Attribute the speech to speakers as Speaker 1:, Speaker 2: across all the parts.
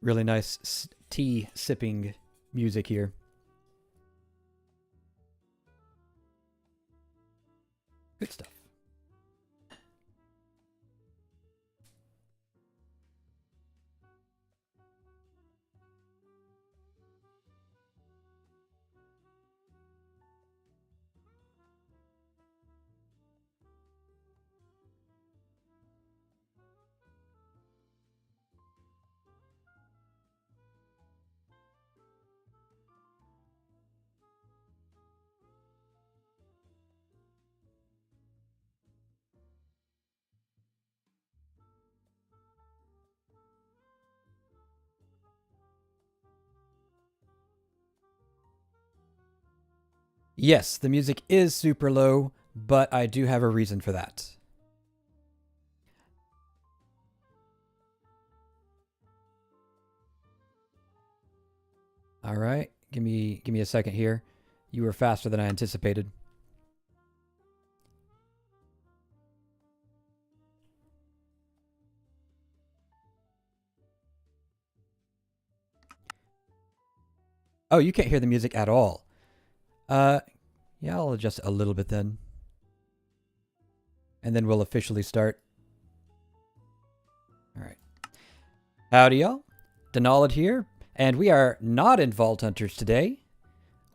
Speaker 1: really nice tea sipping music here. Good stuff. Yes, the music is super low, but I do have a reason for that. All right, give me a second here. You were faster than I anticipated. Oh, you can't hear the music at all. Yeah, I'll adjust it a little bit then. And then we'll officially start. All right. Howdy, y'all. Denolid here, and we are not in Vault Hunters today.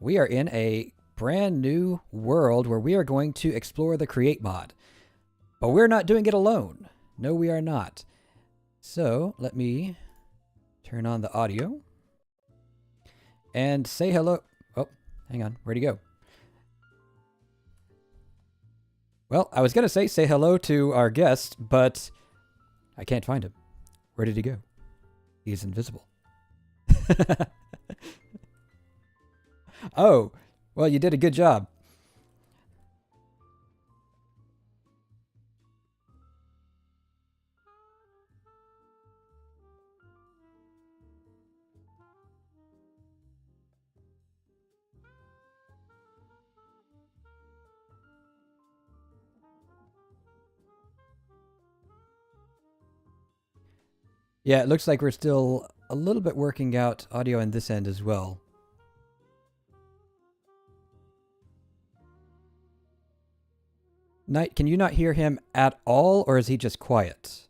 Speaker 1: We are in a brand new world where we are going to explore the Create mod. But we're not doing it alone. No, we are not. So, let me turn on the audio. And say hello. Oh, hang on. Where'd he go? Well, I was going to say hello to our guest, but I can't find him. Where did he go? He's invisible. Oh, well, you did a good job. Yeah, it looks like we're still a little bit working out audio on this end as well. Knight, can you not hear him at all, or is he just quiet?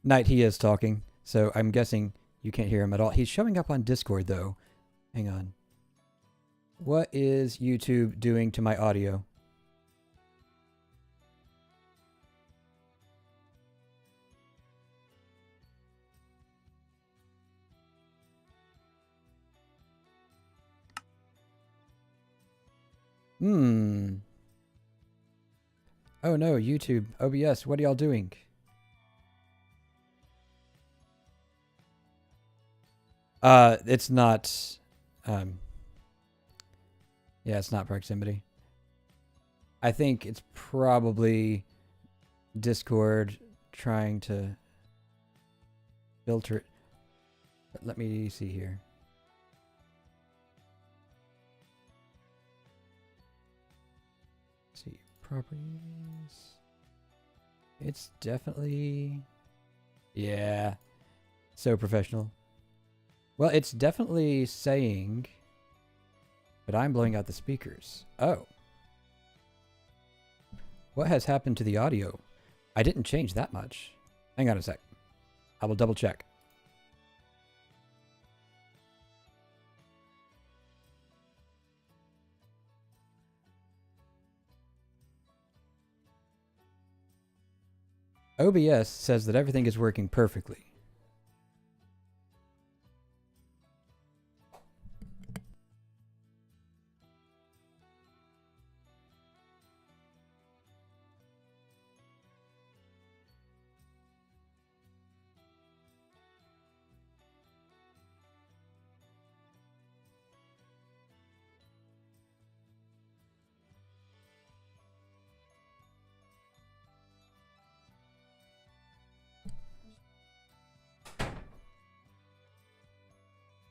Speaker 1: Knight, he is talking, so I'm guessing you can't hear him at all. He's showing up on Discord, though. Hang on. What is YouTube doing to my audio? Oh no, YouTube, OBS, what are y'all doing? It's not, yeah, it's not proximity. I think it's probably Discord trying to filter it. Let me see here. Let's see, properties. It's definitely, yeah, so professional. Well, it's definitely saying, but I'm blowing out the speakers. Oh. What has happened to the audio? I didn't change that much. Hang on a sec. I will double check. OBS says that everything is working perfectly.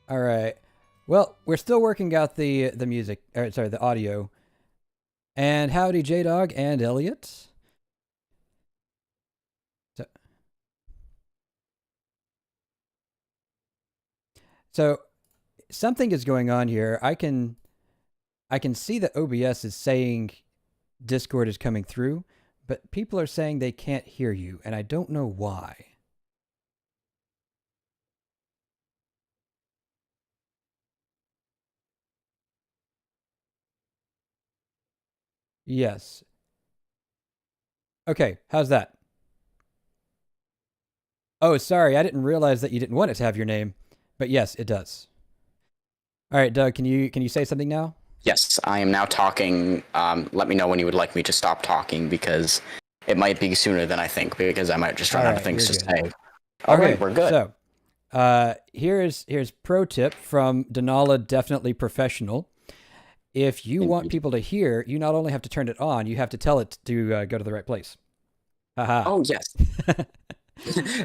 Speaker 1: All right. Well, we're still working out the music, or sorry, the audio. And howdy, J Dog and Elliot. So, so something is going on here. I can see that OBS is saying Discord is coming through, but people are saying they can't hear you, and I don't know why. Yes. Okay, how's that? Oh, sorry, I didn't realize that you didn't want it to have your name. But yes, it does. All right, Doug, can you say something now?
Speaker 2: Yes, I am now talking. Let me know when you would like me to stop talking because it might be sooner than I think because I might just run
Speaker 1: All
Speaker 2: out of
Speaker 1: right,
Speaker 2: things
Speaker 1: you're
Speaker 2: to
Speaker 1: good.
Speaker 2: say. All right,
Speaker 1: Okay,
Speaker 2: we're good.
Speaker 1: so here's pro tip from Denala Definitely Professional. If you want people to hear, you not only have to turn it on, you have to tell it to go to the right place. Haha.
Speaker 2: Oh yes,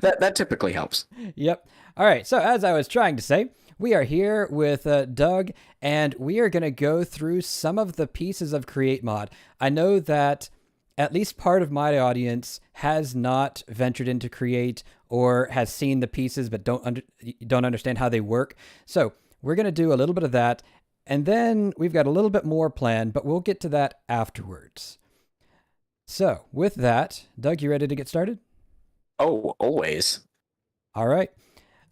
Speaker 2: that typically helps.
Speaker 1: Yep. All right. So, as I was trying to say, we are here with Doug, and we are going to go through some of the pieces of Create Mod. I know that at least part of my audience has not ventured into Create or has seen the pieces but don't understand how they work. So, we're going to do a little bit of that, and then we've got a little bit more planned, but we'll get to that afterwards. So, with that, Doug, you ready to get started?
Speaker 2: Oh, always.
Speaker 1: All right.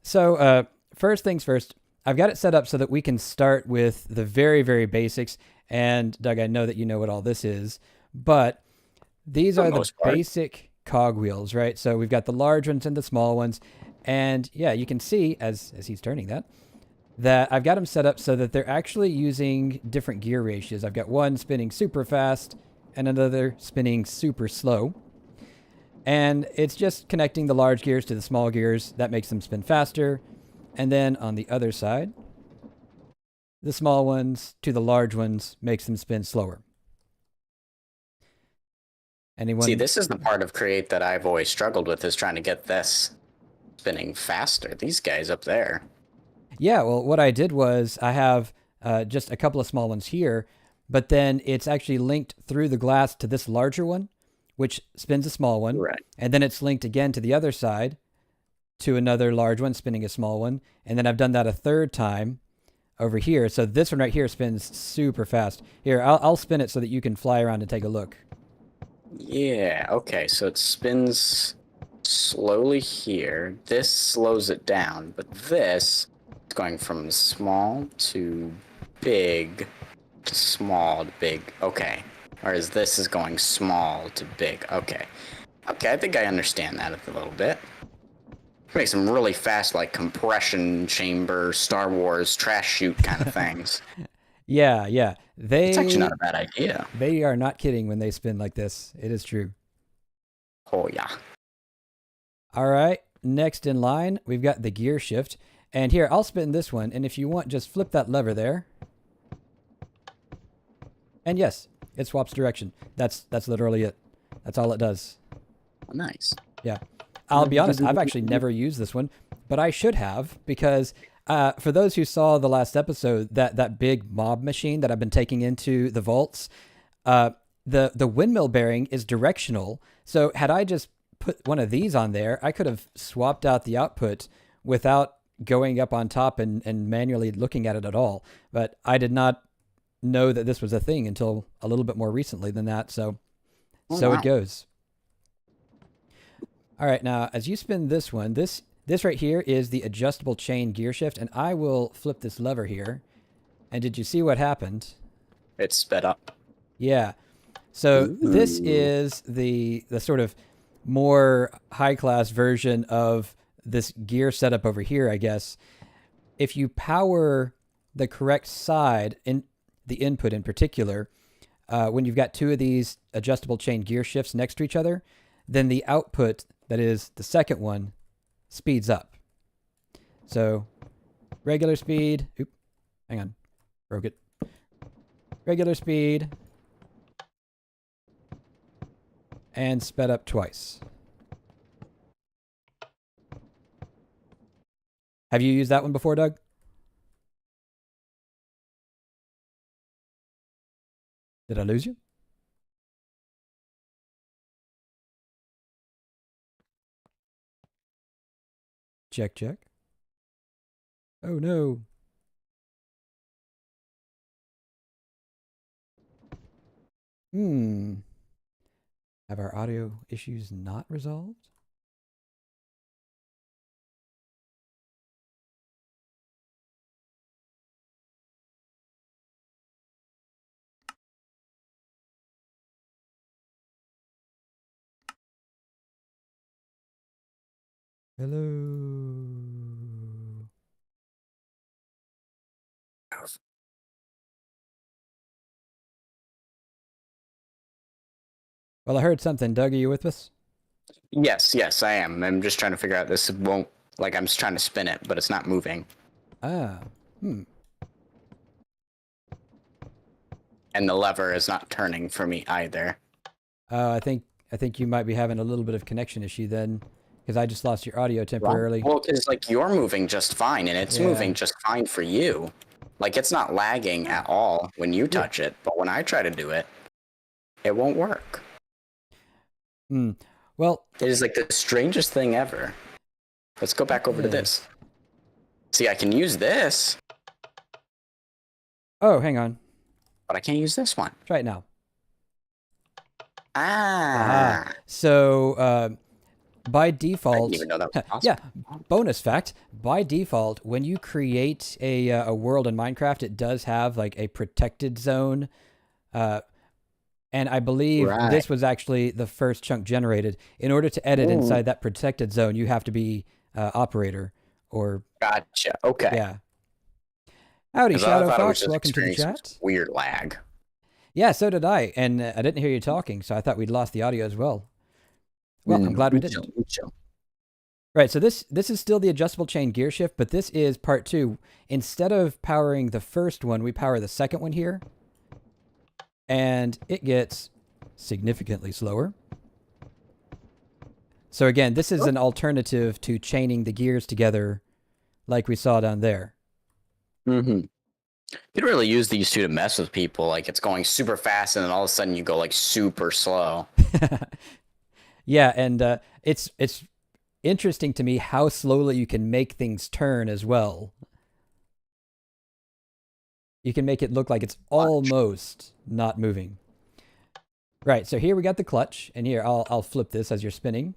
Speaker 1: So, first things first, I've got it set up so that we can start with the very, very basics. And Doug, I know that you know what all this is, but these
Speaker 2: For
Speaker 1: are
Speaker 2: the
Speaker 1: the
Speaker 2: most part.
Speaker 1: basic cogwheels, right? So we've got the large ones and the small ones. And yeah, you can see as he's turning that I've got them set up so that they're actually using different gear ratios. I've got one spinning super fast and another spinning super slow. And it's just connecting the large gears to the small gears. That makes them spin faster. And then on the other side, the small ones to the large ones makes them spin slower.
Speaker 2: See,
Speaker 1: Anyone?
Speaker 2: this is the part of Create that I've always struggled with is trying to get this spinning faster. These guys up there.
Speaker 1: Yeah, well, what I did was I have just a couple of small ones here, but then it's actually linked through the glass to this larger one, which spins a small one.
Speaker 2: Right.
Speaker 1: And then it's linked again to the other side to another large one spinning a small one. And then I've done that a third time over here. So this one right here spins super fast. Here, I'll spin it so that you can fly around and take a look.
Speaker 2: Yeah, okay, so it spins slowly here. This slows it down, but this is going from small to big to small to big. Okay. Whereas this is going small to big. Okay. Okay, I think I understand that a little bit. Make some really fast, like, compression chamber, Star Wars trash chute kind of things.
Speaker 1: Yeah, yeah.
Speaker 2: It's actually not a bad idea.
Speaker 1: They are not kidding when they spin like this. It is true.
Speaker 2: Oh, yeah.
Speaker 1: All right. Next in line, we've got the gear shift. And here, I'll spin this one. And if you want, just flip that lever there. And yes, it swaps direction. That's literally it. That's all it does.
Speaker 2: Nice.
Speaker 1: Yeah. I'll be honest, I've actually never used this one, but I should have because for those who saw the last episode, that big mob machine that I've been taking into the vaults, the windmill bearing is directional. So had I just put one of these on there, I could have swapped out the output without going up on top and manually looking at it at all. But I did not know that this was a thing until a little bit more recently than that. So
Speaker 2: Wow.
Speaker 1: it goes. All right, now as you spin this one, this right here is the adjustable chain gear shift, and I will flip this lever here. And did you see what happened?
Speaker 2: It's sped up.
Speaker 1: Yeah. So this
Speaker 2: Ooh.
Speaker 1: is the sort of more high class version of this gear setup over here, I guess. If you power the correct side, in the input in particular, when you've got two of these adjustable chain gear shifts next to each other, then the output, that is the second one, speeds up. So regular speed, hang on, broke it. Regular speed, and sped up twice. Have you used that one before, Doug? Did I lose you? Check, check. Oh no. Hmm. Have our audio issues not resolved? Hello. Well, I heard something. Doug, are you with us?
Speaker 2: Yes, yes, I am. I'm just trying to figure out this won't like I'm just trying to spin it, but it's not moving.
Speaker 1: Ah. Hmm.
Speaker 2: And the lever is not turning for me either.
Speaker 1: I think you might be having a little bit of connection issue then, because I just lost your audio temporarily.
Speaker 2: Well, because like you're moving just fine, and it's
Speaker 1: Yeah.
Speaker 2: moving just fine for you. Like it's not lagging at all when you
Speaker 1: Yeah.
Speaker 2: touch it, but when I try to do it, it won't work.
Speaker 1: Hmm. Well.
Speaker 2: It is like the strangest thing ever. Let's go back over to
Speaker 1: Yeah.
Speaker 2: this. See, I can use this,
Speaker 1: Oh, hang on.
Speaker 2: but I can't use this one.
Speaker 1: Try it now. Aha.
Speaker 2: Ah,
Speaker 1: So by
Speaker 2: I
Speaker 1: default,
Speaker 2: didn't even know that was
Speaker 1: yeah.
Speaker 2: possible.
Speaker 1: Bonus fact: by default, when you create a world in Minecraft, it does have like a protected zone. Uh, and I believe
Speaker 2: Right.
Speaker 1: this was actually the first chunk generated. In order to edit
Speaker 2: Ooh,
Speaker 1: inside that protected zone, you have to be operator or
Speaker 2: gotcha. Okay.
Speaker 1: yeah. Howdy,
Speaker 2: Because I
Speaker 1: Shadow
Speaker 2: thought I was
Speaker 1: Fox.
Speaker 2: just
Speaker 1: Welcome to the
Speaker 2: experiencing
Speaker 1: chat.
Speaker 2: weird lag.
Speaker 1: Yeah, so did I, and I didn't hear you talking, so I thought we'd lost the audio as well. Well, I'm glad we didn't.
Speaker 2: Chill.
Speaker 1: Right, so this is still the adjustable chain gear shift, but this is part 2. Instead of powering the first one, we power the second one here, and it gets significantly slower. So again, this is an alternative to chaining the gears together like we saw down there.
Speaker 2: Mm-hmm. You don't really use these two to mess with people. Like it's going super fast, and then all of a sudden you go like super slow.
Speaker 1: Yeah, and it's interesting to me how slowly you can make things turn as well. You can make it look like it's
Speaker 2: Watch.
Speaker 1: almost not moving. Right, so here we got the clutch, and here I'll flip this as you're spinning.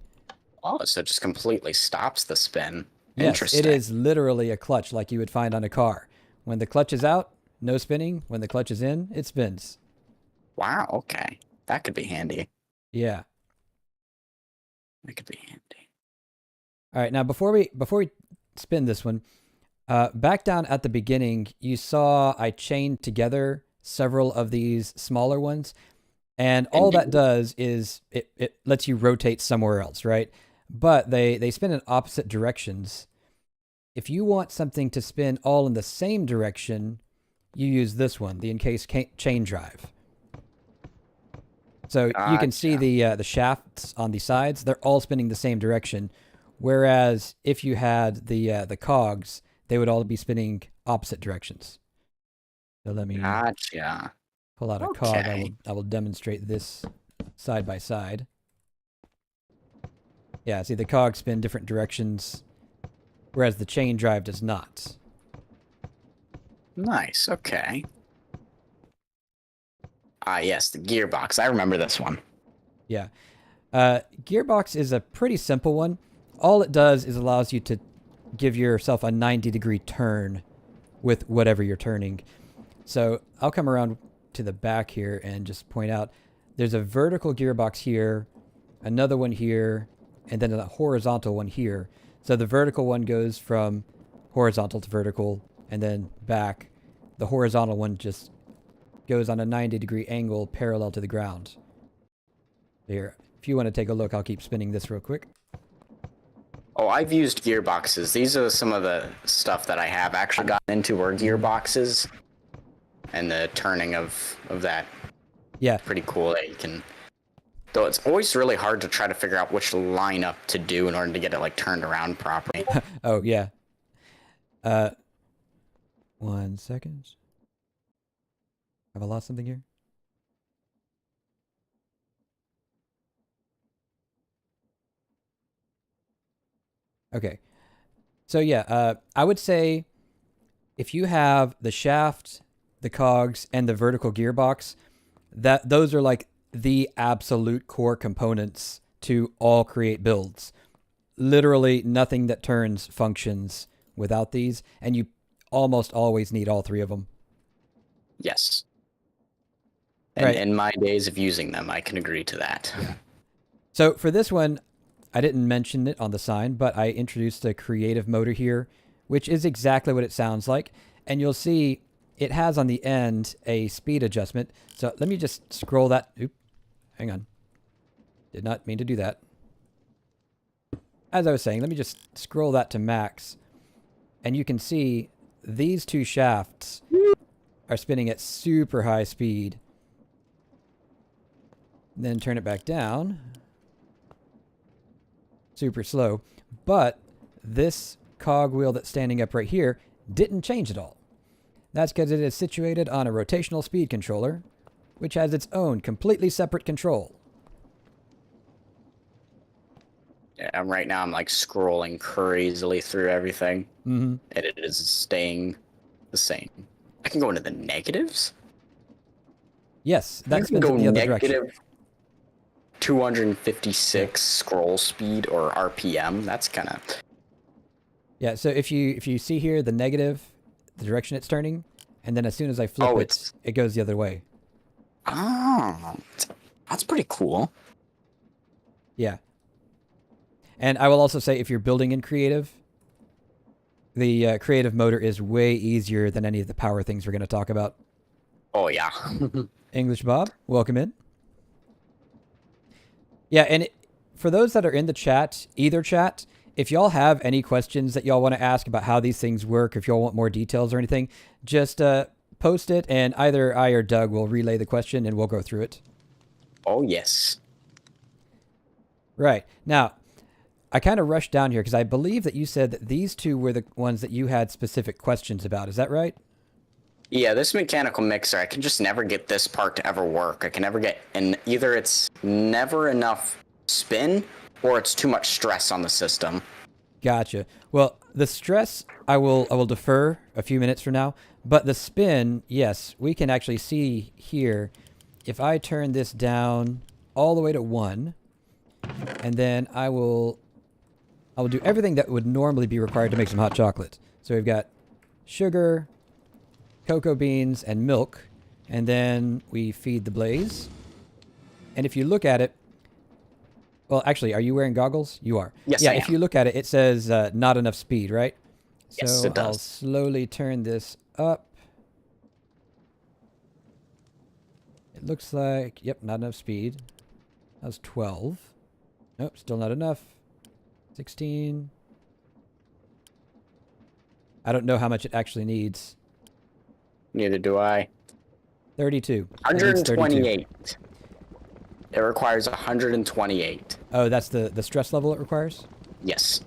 Speaker 2: Oh, so it just completely stops the spin.
Speaker 1: Yes, it
Speaker 2: Interesting.
Speaker 1: is literally a clutch like you would find on a car. When the clutch is out, no spinning. When the clutch is in, it spins.
Speaker 2: Wow. Okay, that could be handy.
Speaker 1: Yeah.
Speaker 2: That could be handy.
Speaker 1: All right, now before we spin this one, back down at the beginning, you saw I chained together several of these smaller ones. And all that does is it lets you rotate somewhere else, right? But they spin in opposite directions. If you want something to spin all in the same direction, you use this one, the encased chain drive. So you can see
Speaker 2: Gotcha.
Speaker 1: the shafts on the sides; they're all spinning the same direction. Whereas if you had the cogs, they would all be spinning opposite directions. So let me
Speaker 2: Gotcha.
Speaker 1: pull out a cog.
Speaker 2: Okay.
Speaker 1: I will demonstrate this side by side. Yeah, see the cogs spin different directions, whereas the chain drive does not.
Speaker 2: Nice. Okay. Ah, yes, the gearbox. I remember this one.
Speaker 1: Yeah. Gearbox is a pretty simple one. All it does is allows you to give yourself a 90-degree turn with whatever you're turning. So I'll come around to the back here and just point out there's a vertical gearbox here, another one here, and then a horizontal one here. So the vertical one goes from horizontal to vertical and then back. The horizontal one just goes on a 90-degree angle parallel to the ground. Here, if you want to take a look, I'll keep spinning this real quick.
Speaker 2: Oh, I've used gearboxes. These are some of the stuff that I have actually gotten into were gearboxes. And the turning of that.
Speaker 1: Yeah.
Speaker 2: Pretty cool that you can. Though it's always really hard to try to figure out which lineup to do in order to get it like turned around properly.
Speaker 1: Oh, yeah. 1 second. Have I lost something here? Okay. So yeah, I would say if you have the shaft, the cogs, and the vertical gearbox, that those are like the absolute core components to all create builds. Literally nothing that turns functions without these, and you almost always need all three of them.
Speaker 2: Yes. And
Speaker 1: Right.
Speaker 2: in my days of using them, I can agree to that.
Speaker 1: Yeah. So for this one, I didn't mention it on the sign, but I introduced a creative motor here, which is exactly what it sounds like. And you'll see it has on the end a speed adjustment. So let me just scroll that. Oop, hang on. Did not mean to do that. As I was saying, let me just scroll that to max. And you can see these two shafts are spinning at super high speed. Then turn it back down. Super slow. But this cogwheel that's standing up right here didn't change at all. That's because it is situated on a rotational speed controller, which has its own completely separate control.
Speaker 2: Yeah, right now I'm like scrolling crazily through everything,
Speaker 1: Mm-hmm.
Speaker 2: and it is staying the same. I can go into the negatives?
Speaker 1: Yes,
Speaker 2: You
Speaker 1: that
Speaker 2: can
Speaker 1: spins
Speaker 2: go
Speaker 1: it the other direction.
Speaker 2: negative 256 scroll speed or RPM. That's kind of...
Speaker 1: Yeah, so if you see here the negative, the direction it's turning, and then as soon as I flip it goes the other way.
Speaker 2: Oh, that's pretty cool.
Speaker 1: Yeah. And I will also say if you're building in creative, the creative motor is way easier than any of the power things we're going to talk about.
Speaker 2: Oh, yeah.
Speaker 1: English Bob, welcome in. Yeah, and for those that are in the chat, either chat, if y'all have any questions that y'all want to ask about how these things work, if y'all want more details or anything, just post it and either I or Doug will relay the question and we'll go through it.
Speaker 2: Oh, yes.
Speaker 1: Right. Now, I kind of rushed down here because I believe that you said that these two were the ones that you had specific questions about. Is that right?
Speaker 2: Yeah, this mechanical mixer, I can just never get this part to ever work. I can never get... And either it's never enough spin or it's too much stress on the system.
Speaker 1: Gotcha. Well, the stress I will defer a few minutes from now, but the spin, yes, we can actually see here. If I turn this down all the way to 1, and then I will do everything that would normally be required to make some hot chocolate. So we've got sugar, cocoa beans, and milk, and then we feed the blaze. And if you look at it, well, actually, are you wearing goggles? You are.
Speaker 2: Yes,
Speaker 1: yeah,
Speaker 2: I
Speaker 1: if
Speaker 2: am.
Speaker 1: you look at it, it says not enough speed, right?
Speaker 2: Yes,
Speaker 1: So
Speaker 2: it does.
Speaker 1: I'll slowly turn this up. It looks like, yep, not enough speed. That was 12. Nope, still not enough. 16. I don't know how much it actually needs.
Speaker 2: Neither do I.
Speaker 1: 32. It needs 32.
Speaker 2: 128. It requires 128.
Speaker 1: Oh, that's the stress level it requires?
Speaker 2: Yes.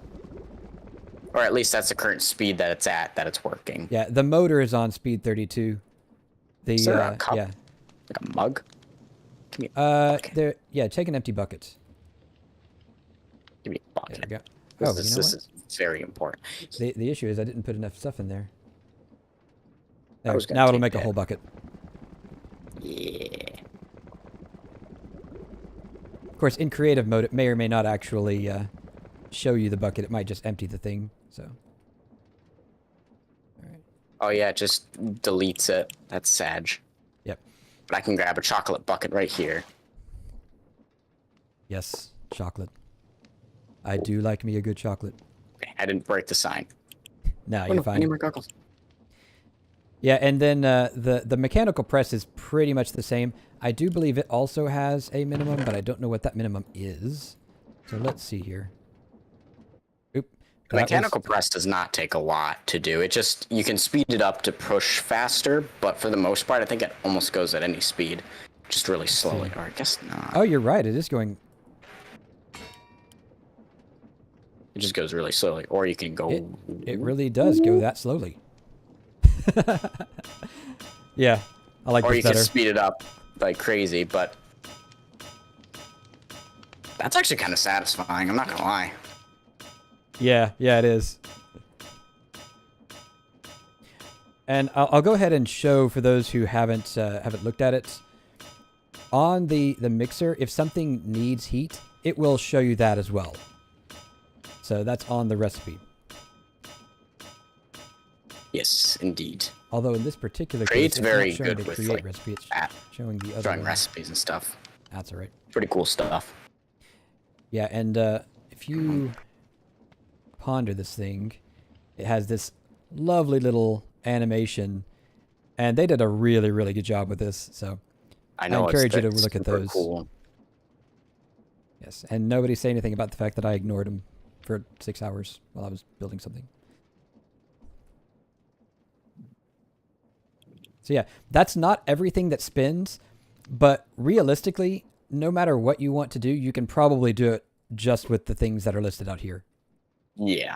Speaker 2: Or at least that's the current speed that it's at, that it's working.
Speaker 1: Yeah, the motor is on speed 32.
Speaker 2: Is there a cup?
Speaker 1: Yeah.
Speaker 2: Like a mug? Give me a bucket.
Speaker 1: There. Yeah, take an empty bucket.
Speaker 2: Give me a bucket.
Speaker 1: There we go.
Speaker 2: This,
Speaker 1: Oh,
Speaker 2: is,
Speaker 1: you know
Speaker 2: this
Speaker 1: what?
Speaker 2: is very important.
Speaker 1: The issue is I didn't put enough stuff in there. There,
Speaker 2: was gonna
Speaker 1: now it'll
Speaker 2: take
Speaker 1: make a
Speaker 2: that.
Speaker 1: whole bucket.
Speaker 2: Yeah.
Speaker 1: Of course, in creative mode, it may or may not actually show you the bucket. It might just empty the thing. So. All right.
Speaker 2: Oh yeah, it just deletes it. That's sad.
Speaker 1: Yep.
Speaker 2: But I can grab a chocolate bucket right here.
Speaker 1: Yes, chocolate. I do like me a good chocolate.
Speaker 2: Okay, I didn't break the sign.
Speaker 1: No,
Speaker 2: Oh,
Speaker 1: you're
Speaker 2: no,
Speaker 1: fine.
Speaker 2: I need more goggles.
Speaker 1: Yeah, and then the mechanical press is pretty much the same. I do believe it also has a minimum, but I don't know what that minimum is. So let's see here. Oop.
Speaker 2: The mechanical press does not take a lot to do. It just, you can speed it up to push faster, but for the most part, I think it almost goes at any speed. Just really slowly, or I guess not.
Speaker 1: Oh, you're right. It is going...
Speaker 2: It just goes really slowly, or you can go...
Speaker 1: It really does go that slowly. Yeah, I like
Speaker 2: or
Speaker 1: this
Speaker 2: you
Speaker 1: better.
Speaker 2: can speed it up like crazy, but... That's actually kind of satisfying, I'm not gonna lie.
Speaker 1: Yeah, yeah, it is. And I'll go ahead and show for those who haven't looked at it. On the mixer, if something needs heat, it will show you that as well. So that's on the recipe.
Speaker 2: Yes, indeed.
Speaker 1: Although in this particular
Speaker 2: Create's
Speaker 1: case, it's
Speaker 2: very
Speaker 1: not showing
Speaker 2: good
Speaker 1: the
Speaker 2: with
Speaker 1: create
Speaker 2: like
Speaker 1: recipe. It's
Speaker 2: that,
Speaker 1: showing the other
Speaker 2: drawing
Speaker 1: one.
Speaker 2: recipes and stuff.
Speaker 1: That's all right.
Speaker 2: Pretty cool stuff.
Speaker 1: Yeah, and if you ponder this thing, it has this lovely little animation, and they did a really, really good job with this. So
Speaker 2: I know.
Speaker 1: encourage you to
Speaker 2: it's
Speaker 1: look at
Speaker 2: super
Speaker 1: those.
Speaker 2: Cool.
Speaker 1: Yes, and nobody say anything about the fact that I ignored them for 6 hours while I was building something. So yeah, that's not everything that spins, but realistically, no matter what you want to do, you can probably do it just with the things that are listed out here.
Speaker 2: Yeah.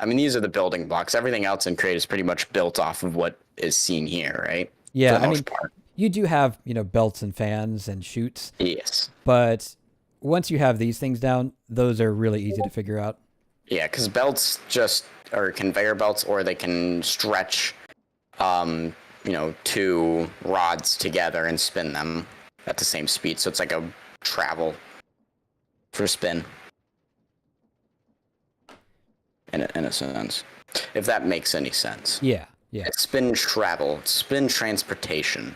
Speaker 2: I mean, these are the building blocks. Everything else in Create is pretty much built off of what is seen here, right?
Speaker 1: Yeah,
Speaker 2: For the
Speaker 1: I
Speaker 2: most
Speaker 1: mean,
Speaker 2: part.
Speaker 1: you do have, belts and fans and chutes,
Speaker 2: Yes.
Speaker 1: but once you have these things down, those are really easy to figure out.
Speaker 2: Yeah, because belts just are conveyor belts, or they can stretch, two rods together and spin them at the same speed. So it's like a travel for spin. In a sense, if that makes any sense.
Speaker 1: Yeah, yeah.
Speaker 2: It's spin travel, it's spin transportation.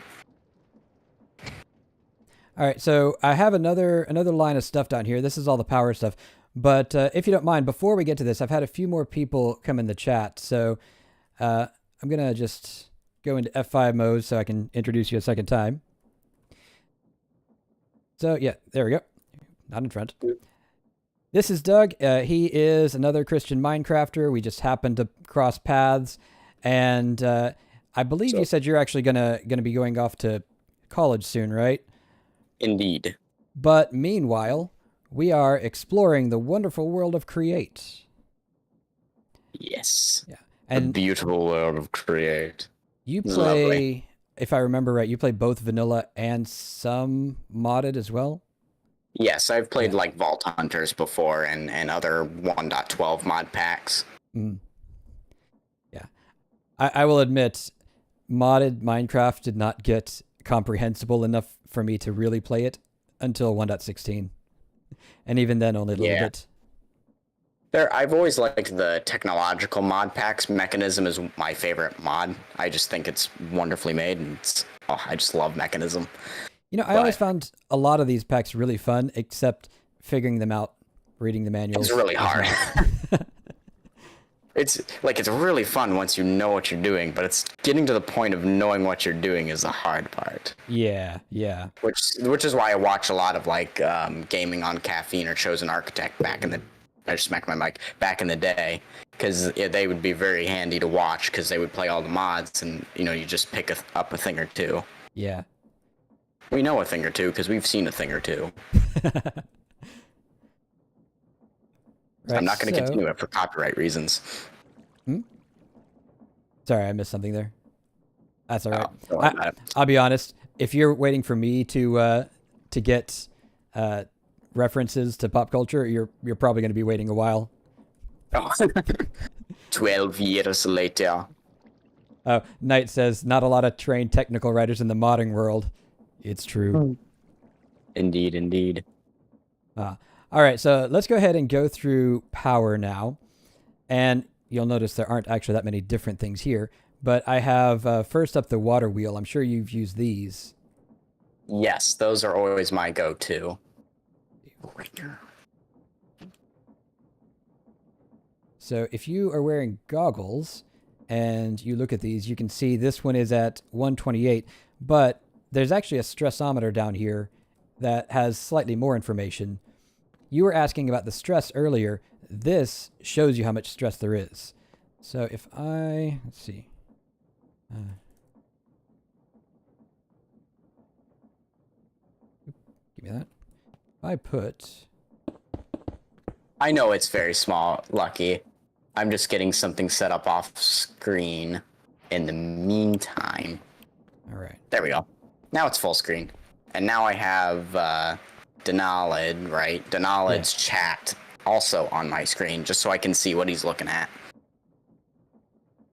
Speaker 1: All right, so I have another line of stuff down here. This is all the power stuff. But if you don't mind, before we get to this, I've had a few more people come in the chat. So I'm going to just go into F5 mode so I can introduce you a second time. So, yeah, there we go. Not in front. This is Doug. He is another Christian Minecrafter. We just happened to cross paths. And I believe you said you're actually gonna be going off to college soon, right?
Speaker 2: Indeed.
Speaker 1: But meanwhile, we are exploring the wonderful world of Create.
Speaker 2: Yes.
Speaker 1: Yeah.
Speaker 2: The
Speaker 1: And
Speaker 2: beautiful world of Create.
Speaker 1: you play,
Speaker 2: Lovely.
Speaker 1: if I remember right, you play both vanilla and some modded as well?
Speaker 2: Yes, I've played like Vault Hunters before and other 1.12 mod packs.
Speaker 1: Mm. Yeah. I will admit, modded Minecraft did not get comprehensible enough for me to really play it until 1.16. And even then, only a little bit.
Speaker 2: I've always liked the technological mod packs. Mechanism is my favorite mod. I just think it's wonderfully made, and I just love Mechanism.
Speaker 1: I always found a lot of these packs really fun, except figuring them out, reading the manuals.
Speaker 2: It's really hard. It's really fun once you know what you're doing, but it's getting to the point of knowing what you're doing is the hard part.
Speaker 1: Yeah, yeah.
Speaker 2: Which is why I watch a lot of Gaming on Caffeine or Chosen Architect back in the. I just smacked my mic back in the day, because they would be very handy to watch because they would play all the mods, and you just pick up a thing or two.
Speaker 1: Yeah.
Speaker 2: We know a thing or two because we've seen a thing or two. Right, I'm not going to continue it for copyright reasons.
Speaker 1: Sorry, I missed something there. That's all right.
Speaker 2: Don't worry about it.
Speaker 1: I'll be honest. If you're waiting for me to get references to pop culture, you're probably going to be waiting a while.
Speaker 2: 12 years later.
Speaker 1: Oh, Knight says, not a lot of trained technical writers in the modding world. It's true.
Speaker 2: Indeed, indeed.
Speaker 1: All right, so let's go ahead and go through power now. And you'll notice there aren't actually that many different things here. But I have, first up, the water wheel. I'm sure you've used these.
Speaker 2: Yes, those are always my go-to.
Speaker 1: So if you are wearing goggles and you look at these, you can see this one is at 128, but there's actually a stressometer down here that has slightly more information. You were asking about the stress earlier. This shows you how much stress there is. So if let's see. Give me that. If I put...
Speaker 2: I know it's very small, Lucky. I'm just getting something set up off screen in the meantime.
Speaker 1: All right.
Speaker 2: There we go. Now it's full screen. And now I have Denalid, right? Denaled's chat also on my screen, just so I can see what he's looking at.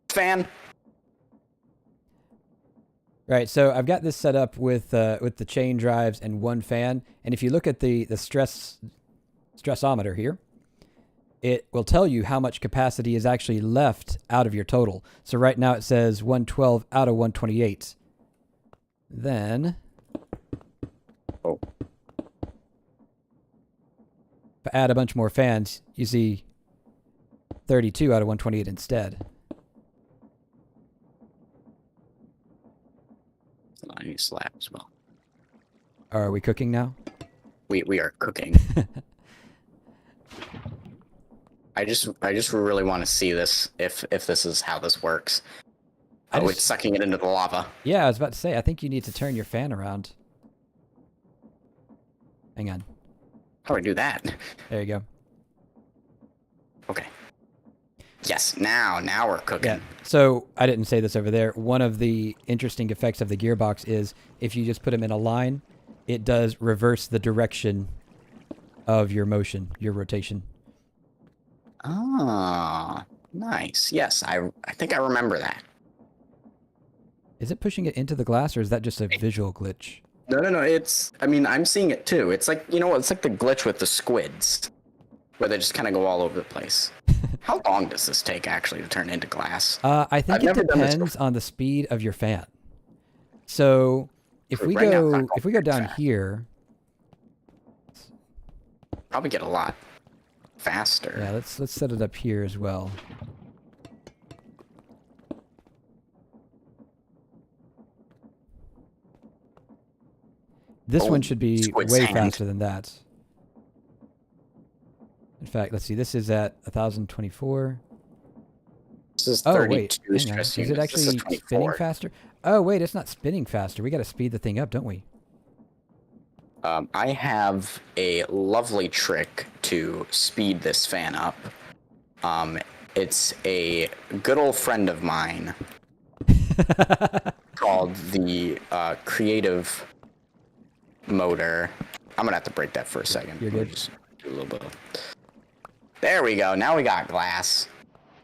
Speaker 2: Fan.
Speaker 1: Right, so I've got this set up with the chain drives and one fan, and if you look at the stressometer here, it will tell you how much capacity is actually left out of your total. So right now it says 112 out of 128. Then,
Speaker 2: Oh,
Speaker 1: if I add a bunch more fans, you see 32 out of 128 instead.
Speaker 2: I need a slab as well.
Speaker 1: Are we cooking now?
Speaker 2: We are cooking. I just really want to see this if this is how this works. It's sucking it into the lava.
Speaker 1: Yeah, I was about to say, I think you need to turn your fan around. Hang on.
Speaker 2: How do I do that?
Speaker 1: There you go.
Speaker 2: Okay. Yes, now we're cooking.
Speaker 1: Yeah. So I didn't say this over there. One of the interesting effects of the gearbox is if you just put them in a line, it does reverse the direction of your motion, your rotation.
Speaker 2: Ah, nice. Yes, I think I remember that.
Speaker 1: Is it pushing it into the glass, or is that just a visual glitch?
Speaker 2: No. I mean, I'm seeing it too. It's like, it's like the glitch with the squids, where they just kind of go all over the place. How long does this take actually to turn into glass?
Speaker 1: I think it depends on the speed of your fan. So if we go down here,
Speaker 2: probably get a lot faster.
Speaker 1: Yeah, let's set it up here as well. This one should be way faster than that. In fact, let's see. This is at 1,024.
Speaker 2: This is 32
Speaker 1: stress units. Is it actually spinning faster? Oh, wait, it's not spinning faster. We got to speed the thing up, don't we?
Speaker 2: I have a lovely trick to speed this fan up. It's a good old friend of mine called the creative motor. I'm gonna have to break that for a second.
Speaker 1: You're good.
Speaker 2: Just do a little bit. There we go. Now we got glass.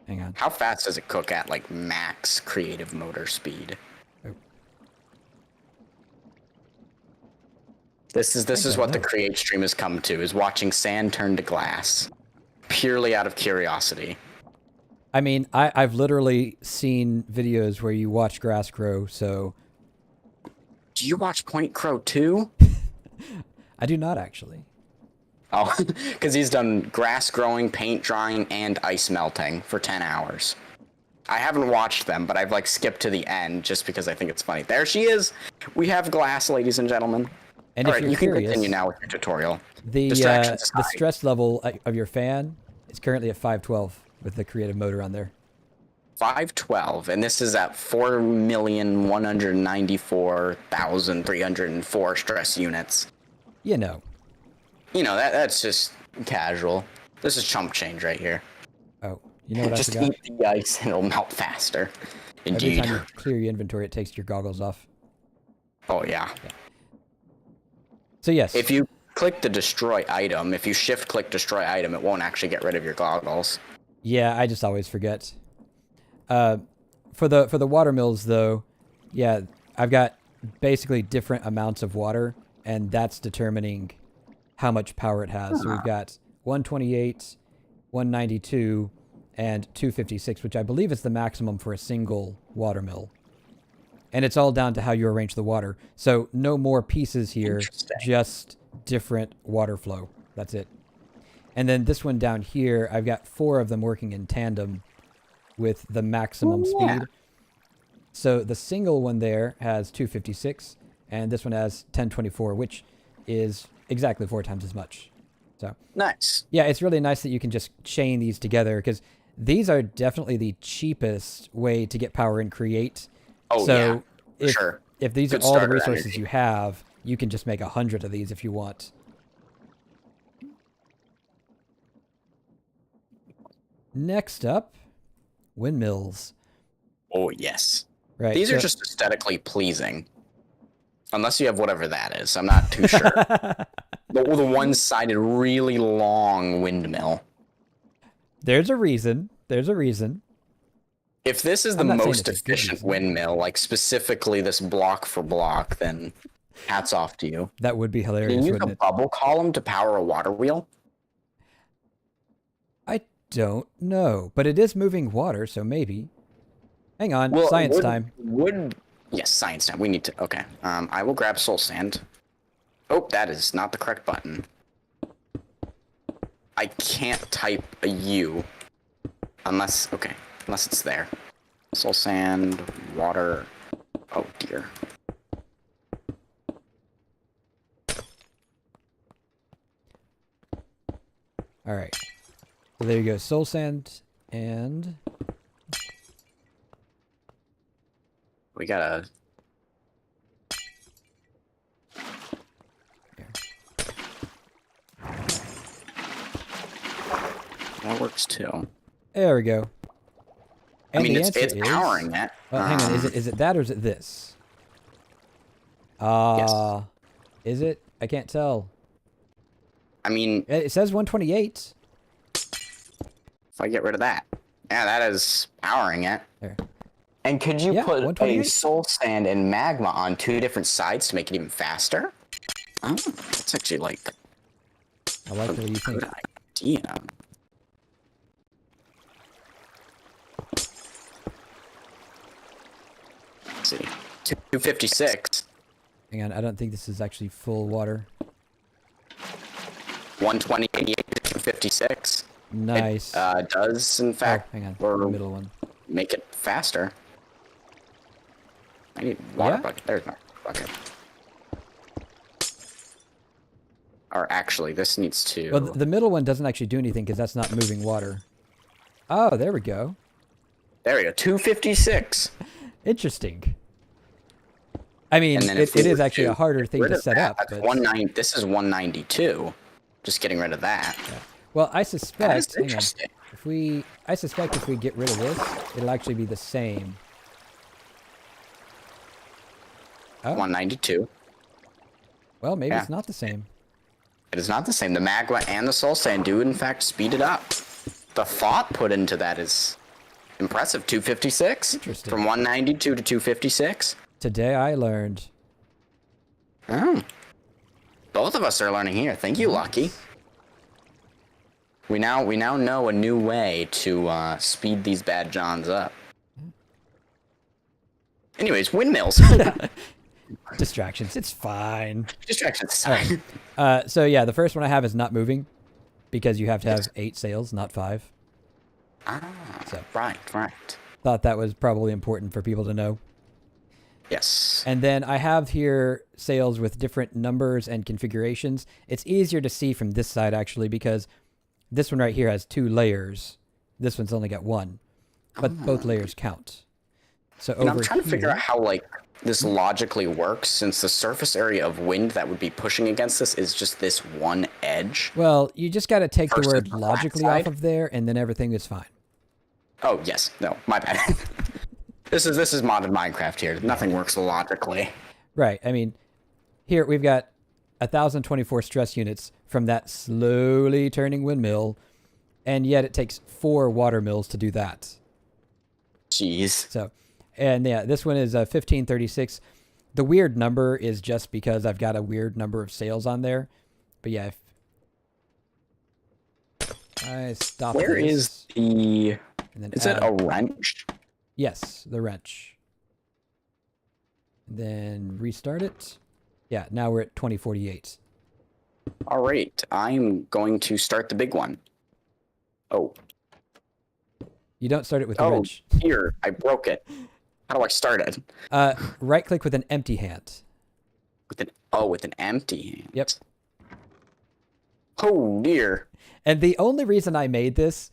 Speaker 1: Hang on.
Speaker 2: How fast does it cook at like max creative motor speed?
Speaker 1: Oh.
Speaker 2: This is what the create stream has come to, is watching sand turn to glass. Purely out of curiosity.
Speaker 1: I mean, I've literally seen videos where you watch grass grow, so...
Speaker 2: Do you watch Point Crow too?
Speaker 1: I do not, actually.
Speaker 2: Oh, because he's done grass growing, paint drying, and ice melting for 10 hours. I haven't watched them, but I've like skipped to the end just because I think it's funny. There she is! We have glass, ladies and gentlemen.
Speaker 1: And
Speaker 2: all
Speaker 1: if
Speaker 2: right,
Speaker 1: you're
Speaker 2: can
Speaker 1: curious,
Speaker 2: continue now with your tutorial.
Speaker 1: The stress level of your fan is currently at 512 with the creative motor on there.
Speaker 2: 512, and this is at 4,194,304 stress units.
Speaker 1: You know,
Speaker 2: that's just casual. This is chump change right here.
Speaker 1: Oh, you know what
Speaker 2: just
Speaker 1: I forgot?
Speaker 2: Eat the ice and it'll melt faster. Indeed.
Speaker 1: Every time you clear your inventory, it takes your goggles off.
Speaker 2: Oh, yeah.
Speaker 1: So, yes.
Speaker 2: If you click the destroy item, if you shift-click destroy item, it won't actually get rid of your goggles.
Speaker 1: Yeah, I just always forget. For the water mills, though, yeah, I've got basically different amounts of water, and that's determining how much power it has. So we've got 128, 192, and 256, which I believe is the maximum for a single water mill. And it's all down to how you arrange the water. So no more pieces here, just different water flow. That's it. And then this one down here, I've got 4 of them working in tandem with the maximum speed. So the single one there has 256, and this one has 1024, which is exactly 4 times as much. So
Speaker 2: nice.
Speaker 1: Yeah, it's really nice that you can just chain these together, because these are definitely the cheapest way to get power in Create.
Speaker 2: Oh,
Speaker 1: so
Speaker 2: yeah, sure.
Speaker 1: If these are all the resources you have, you can just make 100 of these if you want. Next up, windmills.
Speaker 2: Oh, yes.
Speaker 1: Right.
Speaker 2: These are just aesthetically pleasing. Unless you have whatever that is. I'm not too sure. The one-sided, really long windmill.
Speaker 1: There's a reason. There's a reason.
Speaker 2: If this is the
Speaker 1: I'm not saying
Speaker 2: most
Speaker 1: it's a good
Speaker 2: efficient
Speaker 1: reason.
Speaker 2: windmill, like specifically this block for block, then hats off to you.
Speaker 1: That would be
Speaker 2: Can
Speaker 1: hilarious,
Speaker 2: you use
Speaker 1: wouldn't
Speaker 2: a
Speaker 1: it?
Speaker 2: bubble column to power a water wheel?
Speaker 1: I don't know, but it is moving water, so maybe. Hang on,
Speaker 2: Well,
Speaker 1: science time.
Speaker 2: yes, science time. We need to. Okay. I will grab soul sand. Oh, that is not the correct button. I can't type a U unless it's there. Soul sand, water. Oh dear.
Speaker 1: All right. So there you go, soul sand and
Speaker 2: We gotta.
Speaker 1: Here.
Speaker 2: That works too.
Speaker 1: There we go. And
Speaker 2: I mean,
Speaker 1: the
Speaker 2: it's
Speaker 1: answer is
Speaker 2: powering it.
Speaker 1: Well, hang on. Is it that or is it this? Is it? I can't tell.
Speaker 2: I mean,
Speaker 1: It says 128.
Speaker 2: if I get rid of that, yeah, that is powering it.
Speaker 1: There.
Speaker 2: And could you
Speaker 1: Yeah,
Speaker 2: put a
Speaker 1: 128.
Speaker 2: soul sand and magma on two different sides to make it even faster? Oh, that's actually like
Speaker 1: I like the way you think.
Speaker 2: good idea. Let's see, 256,
Speaker 1: Hang on. I don't think this is actually full water.
Speaker 2: 120, 88, 256.
Speaker 1: Nice.
Speaker 2: It does in fact
Speaker 1: hang on.
Speaker 2: or
Speaker 1: The middle one.
Speaker 2: make it faster. I need water
Speaker 1: Yeah?
Speaker 2: bucket. There's my bucket. Or actually, this needs to.
Speaker 1: Well, the middle one doesn't actually do anything because that's not moving water. Oh, there we go.
Speaker 2: There we go. 256.
Speaker 1: Interesting. I mean,
Speaker 2: And then
Speaker 1: it is actually a harder thing
Speaker 2: rid
Speaker 1: to
Speaker 2: of
Speaker 1: set
Speaker 2: that,
Speaker 1: up.
Speaker 2: That's
Speaker 1: But
Speaker 2: 190. This is 192. Just getting rid of that.
Speaker 1: well, I
Speaker 2: That is
Speaker 1: suspect. Hang on.
Speaker 2: interesting.
Speaker 1: I suspect if we get rid of this, it'll actually be the same. Oh,
Speaker 2: 192.
Speaker 1: well, maybe
Speaker 2: Yeah.
Speaker 1: it's not the same.
Speaker 2: It is not the same. The magma and the soul sand do in fact speed it up. The thought put into that is impressive. 256.
Speaker 1: Interesting.
Speaker 2: From 192 to 256.
Speaker 1: Today I learned.
Speaker 2: Oh. Both of us are learning here. Thank you, Lucky. We now know a new way to speed these bad Johns up. Anyways, windmills.
Speaker 1: Distractions. It's fine.
Speaker 2: Distractions.
Speaker 1: So yeah, the first one I have is not moving because you have to have 8 sails, not 5. So
Speaker 2: Right.
Speaker 1: thought that was probably important for people to know.
Speaker 2: Yes.
Speaker 1: And then I have here sails with different numbers and configurations. It's easier to see from this side actually because this one right here has 2 layers. This one's only got 1, but both layers count. So
Speaker 2: And
Speaker 1: over
Speaker 2: I'm trying to figure
Speaker 1: here-
Speaker 2: out how like this logically works, since the surface area of wind that would be pushing against this is just this one edge.
Speaker 1: Well, you just got to take the
Speaker 2: Versus
Speaker 1: word
Speaker 2: the flat
Speaker 1: logically
Speaker 2: side?
Speaker 1: off of there, and then everything is fine.
Speaker 2: Oh yes, no, my bad. This is modded Minecraft here. Nothing works logically.
Speaker 1: Right. I mean, here we've got 1,024 stress units from that slowly turning windmill, and yet it takes 4 water mills to do that.
Speaker 2: Jeez.
Speaker 1: So, and yeah, this one is 1536. The weird number is just because I've got a weird number of sails on there. But yeah, if I stop
Speaker 2: Where
Speaker 1: this,
Speaker 2: is the?
Speaker 1: and then
Speaker 2: Is it
Speaker 1: add-
Speaker 2: a wrench?
Speaker 1: Yes, the wrench. Then restart it. Yeah, now we're at 2048.
Speaker 2: All right, I'm going to start the big one. Oh,
Speaker 1: You don't start it with the
Speaker 2: oh,
Speaker 1: wrench.
Speaker 2: here, I broke it. How do I start it?
Speaker 1: Right click with an empty hand.
Speaker 2: With an empty hand.
Speaker 1: Yep.
Speaker 2: Oh dear.
Speaker 1: And the only reason I made this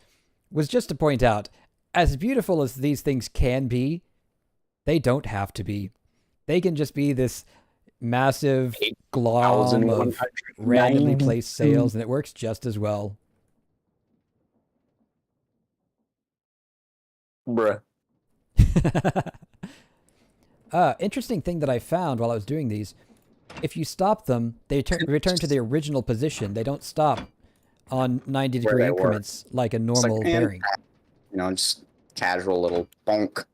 Speaker 1: was just to point out, as beautiful as these things can be, they don't have to be. They can just be this massive glom of randomly placed sails, and it works just as well.
Speaker 2: Bruh.
Speaker 1: Interesting thing that I found while I was doing these, if you stop them, they return to their original position. They don't stop on 90-degree
Speaker 2: they were.
Speaker 1: increments like a
Speaker 2: It's like,
Speaker 1: normal bearing.
Speaker 2: just casual little bonk.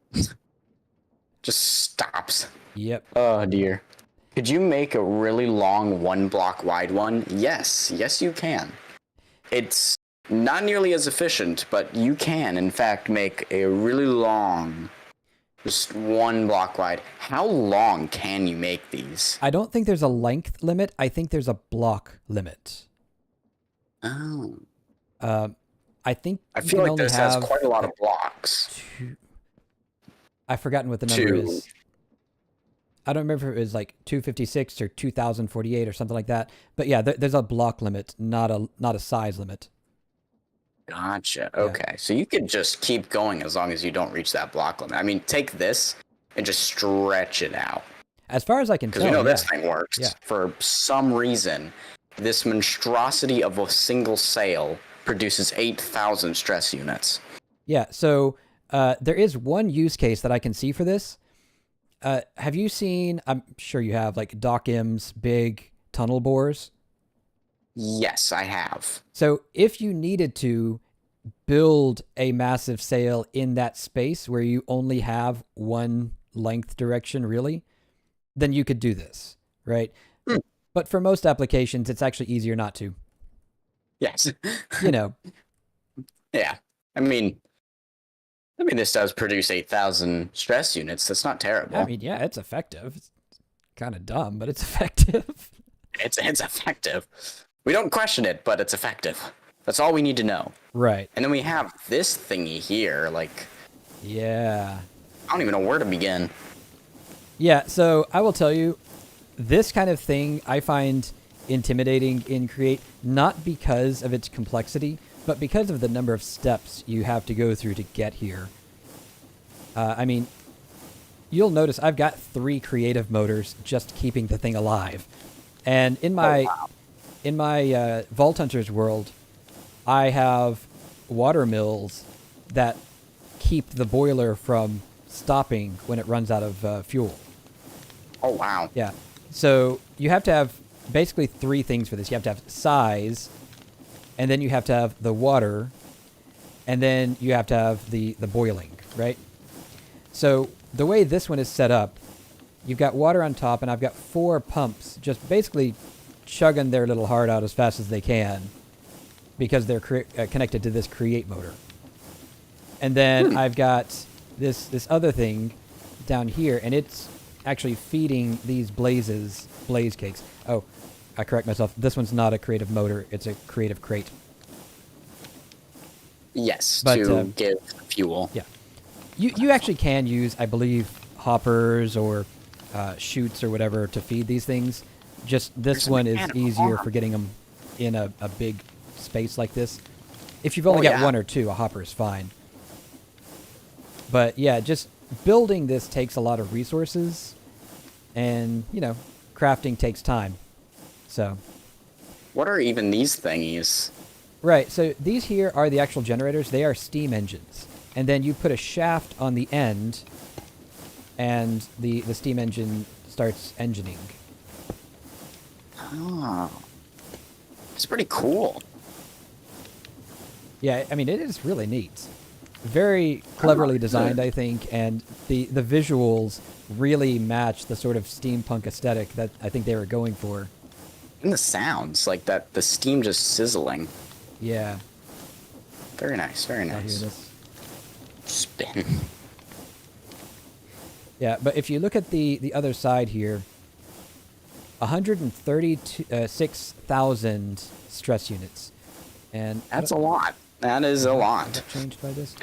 Speaker 2: Just stops.
Speaker 1: Yep.
Speaker 2: Oh dear. Could you make a really long 1 block wide one? Yes. Yes, you can. It's not nearly as efficient, but you can, in fact, make a really long, just 1 block wide. How long can you make these?
Speaker 1: I don't think there's a length limit. I think there's a block limit.
Speaker 2: Oh.
Speaker 1: I think
Speaker 2: I
Speaker 1: you
Speaker 2: feel
Speaker 1: can
Speaker 2: like
Speaker 1: only
Speaker 2: this has
Speaker 1: have
Speaker 2: quite a lot of blocks.
Speaker 1: I've forgotten what the number
Speaker 2: Two.
Speaker 1: is. I don't remember if it was like 256 or 2048 or something like that. But yeah, there's a block limit, not a size limit.
Speaker 2: Gotcha. Okay. So you could just keep going as long as you don't reach that block limit. I mean, take this and just stretch it out.
Speaker 1: As far as I can tell,
Speaker 2: Because we know
Speaker 1: yeah.
Speaker 2: this thing works.
Speaker 1: Yeah.
Speaker 2: For some reason, this monstrosity of a single sail produces 8,000 stress units.
Speaker 1: Yeah, so there is one use case that I can see for this. Have you seen, I'm sure you have, like Doc M's big tunnel bores?
Speaker 2: Yes, I have.
Speaker 1: So if you needed to build a massive sail in that space where you only have one length direction, really, then you could do this, right? But for most applications, it's actually easier not to.
Speaker 2: Yes.
Speaker 1: You know.
Speaker 2: Yeah. I mean, this does produce 8,000 stress units. That's not terrible.
Speaker 1: I mean, yeah, it's effective. It's kind of dumb, but it's effective.
Speaker 2: It's effective. We don't question it, but it's effective. That's all we need to know.
Speaker 1: Right.
Speaker 2: And then we have this thingy here, like...
Speaker 1: Yeah.
Speaker 2: I don't even know where to begin.
Speaker 1: Yeah, so I will tell you, this kind of thing I find intimidating in Create, not because of its complexity, but because of the number of steps you have to go through to get here. I mean, you'll notice I've got 3 creative motors just keeping the thing alive. And in my Vault Hunters world, I have water mills that keep the boiler from stopping when it runs out of fuel.
Speaker 2: Oh, wow.
Speaker 1: Yeah. So you have to have basically 3 things for this. You have to have size, and then you have to have the water, and then you have to have the boiling, right? So the way this one is set up, you've got water on top, and I've got 4 pumps just basically chugging their little heart out as fast as they can because they're connected to this create motor. And then I've got this other thing down here, and it's actually feeding these blaze cakes. Oh, I correct myself. This one's not a creative motor. It's a creative crate.
Speaker 2: Yes,
Speaker 1: But,
Speaker 2: to give fuel.
Speaker 1: Yeah. You actually can use, I believe, hoppers or chutes or whatever to feed these things. Just this
Speaker 2: There's a
Speaker 1: one is
Speaker 2: mechanical
Speaker 1: easier
Speaker 2: arm.
Speaker 1: for getting them in a big space like this. If you've only got 1 or 2, a hopper is fine. But yeah, just building this takes a lot of resources, and crafting takes time. So.
Speaker 2: What are even these thingies?
Speaker 1: Right. So these here are the actual generators. They are steam engines, and then you put a shaft on the end, and the steam engine starts engineing.
Speaker 2: Oh. It's pretty cool.
Speaker 1: Yeah, I mean, it is really neat. Very cleverly designed, I think, and the visuals really match the sort of steampunk aesthetic that I think they were going for.
Speaker 2: And the sounds, like that, the steam just sizzling.
Speaker 1: Yeah.
Speaker 2: Very nice, very
Speaker 1: I hear
Speaker 2: nice.
Speaker 1: this.
Speaker 2: Spin.
Speaker 1: Yeah, but if you look at the other side here, 136,000 stress units. And
Speaker 2: That's a lot. That is a
Speaker 1: is
Speaker 2: lot.
Speaker 1: that changed by this?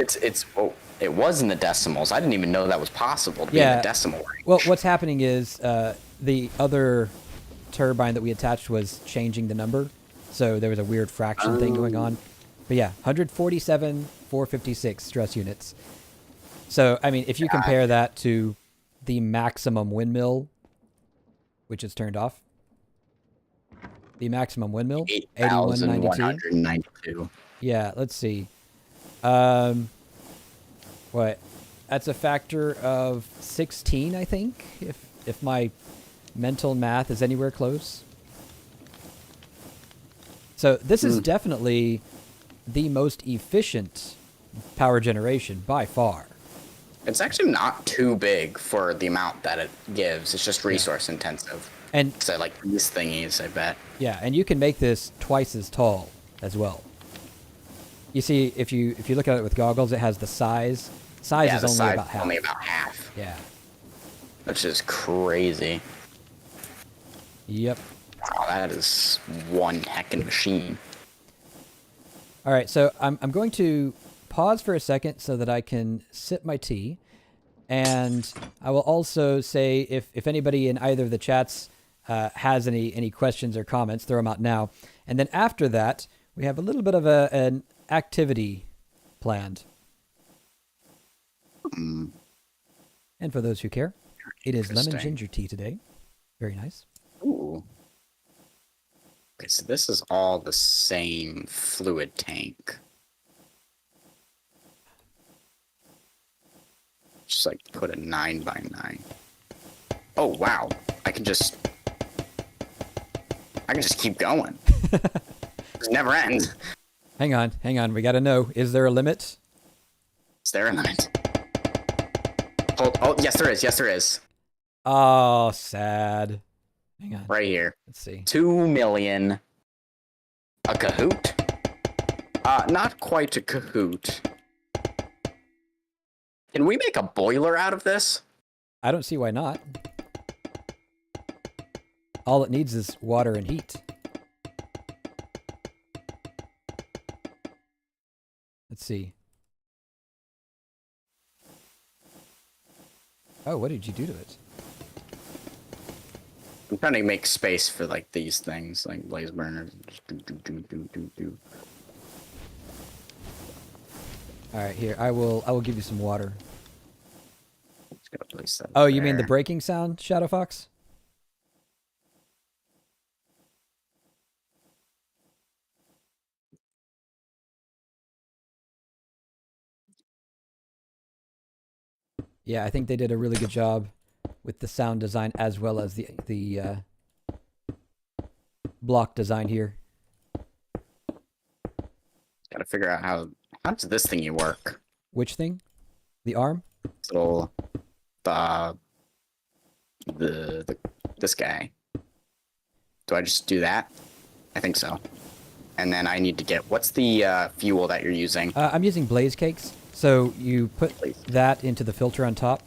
Speaker 2: It was in the decimals. I didn't even know that was possible to be in
Speaker 1: Yeah.
Speaker 2: the decimal range.
Speaker 1: Well, what's happening is the other turbine that we attached was changing the number, so there was a weird fraction thing going on. But yeah, 147,456 stress units. So, I mean, if you compare that to the maximum windmill, which is turned off, the maximum windmill, 8192.
Speaker 2: 8,192.
Speaker 1: Yeah, let's see. What? That's a factor of 16, I think, if my mental math is anywhere close. So this is definitely the most efficient power generation by far.
Speaker 2: It's actually not too big for the amount that it gives. It's just resource intensive.
Speaker 1: And
Speaker 2: so like these thingies, I bet.
Speaker 1: yeah, and you can make this twice as tall as well. You see, if you look at it with goggles, it has the size. Size is only about half.
Speaker 2: Only about half.
Speaker 1: Yeah.
Speaker 2: Which is crazy.
Speaker 1: Yep.
Speaker 2: Wow, that is one heckin' machine.
Speaker 1: All right, so I'm going to pause for a second so that I can sip my tea, and I will also say if anybody in either of the chats has any questions or comments, throw them out now. And then after that, we have a little bit of an activity planned. And for those who care, it is lemon ginger tea today. Very nice.
Speaker 2: Ooh. Okay, so this is all the same fluid tank. Just like put a 9x9. Oh wow! I can just keep going. It never ends.
Speaker 1: Hang on. We gotta know: is there a limit?
Speaker 2: Is there a limit? Hold. Oh yes, there is. Yes, there is.
Speaker 1: Oh, sad. Hang on.
Speaker 2: Right here.
Speaker 1: Let's see.
Speaker 2: 2 million. A Kahoot? Not quite a Kahoot. Can we make a boiler out of this?
Speaker 1: I don't see why not. All it needs is water and heat. Let's see. Oh, what did you do to it?
Speaker 2: I'm trying to make space for like these things, like blaze burners. Do.
Speaker 1: All right, here I will give you some water.
Speaker 2: Just gotta place that.
Speaker 1: Oh, you mean the breaking sound, Shadow Fox? Yeah, I think they did a really good job with the sound design as well as the block design here.
Speaker 2: Gotta figure out how does this thingy work?
Speaker 1: Which thing? The arm?
Speaker 2: So this guy. Do I just do that? I think so. And then I need to get what's the fuel that you're using?
Speaker 1: I'm using blaze cakes. So you put that into the filter on top.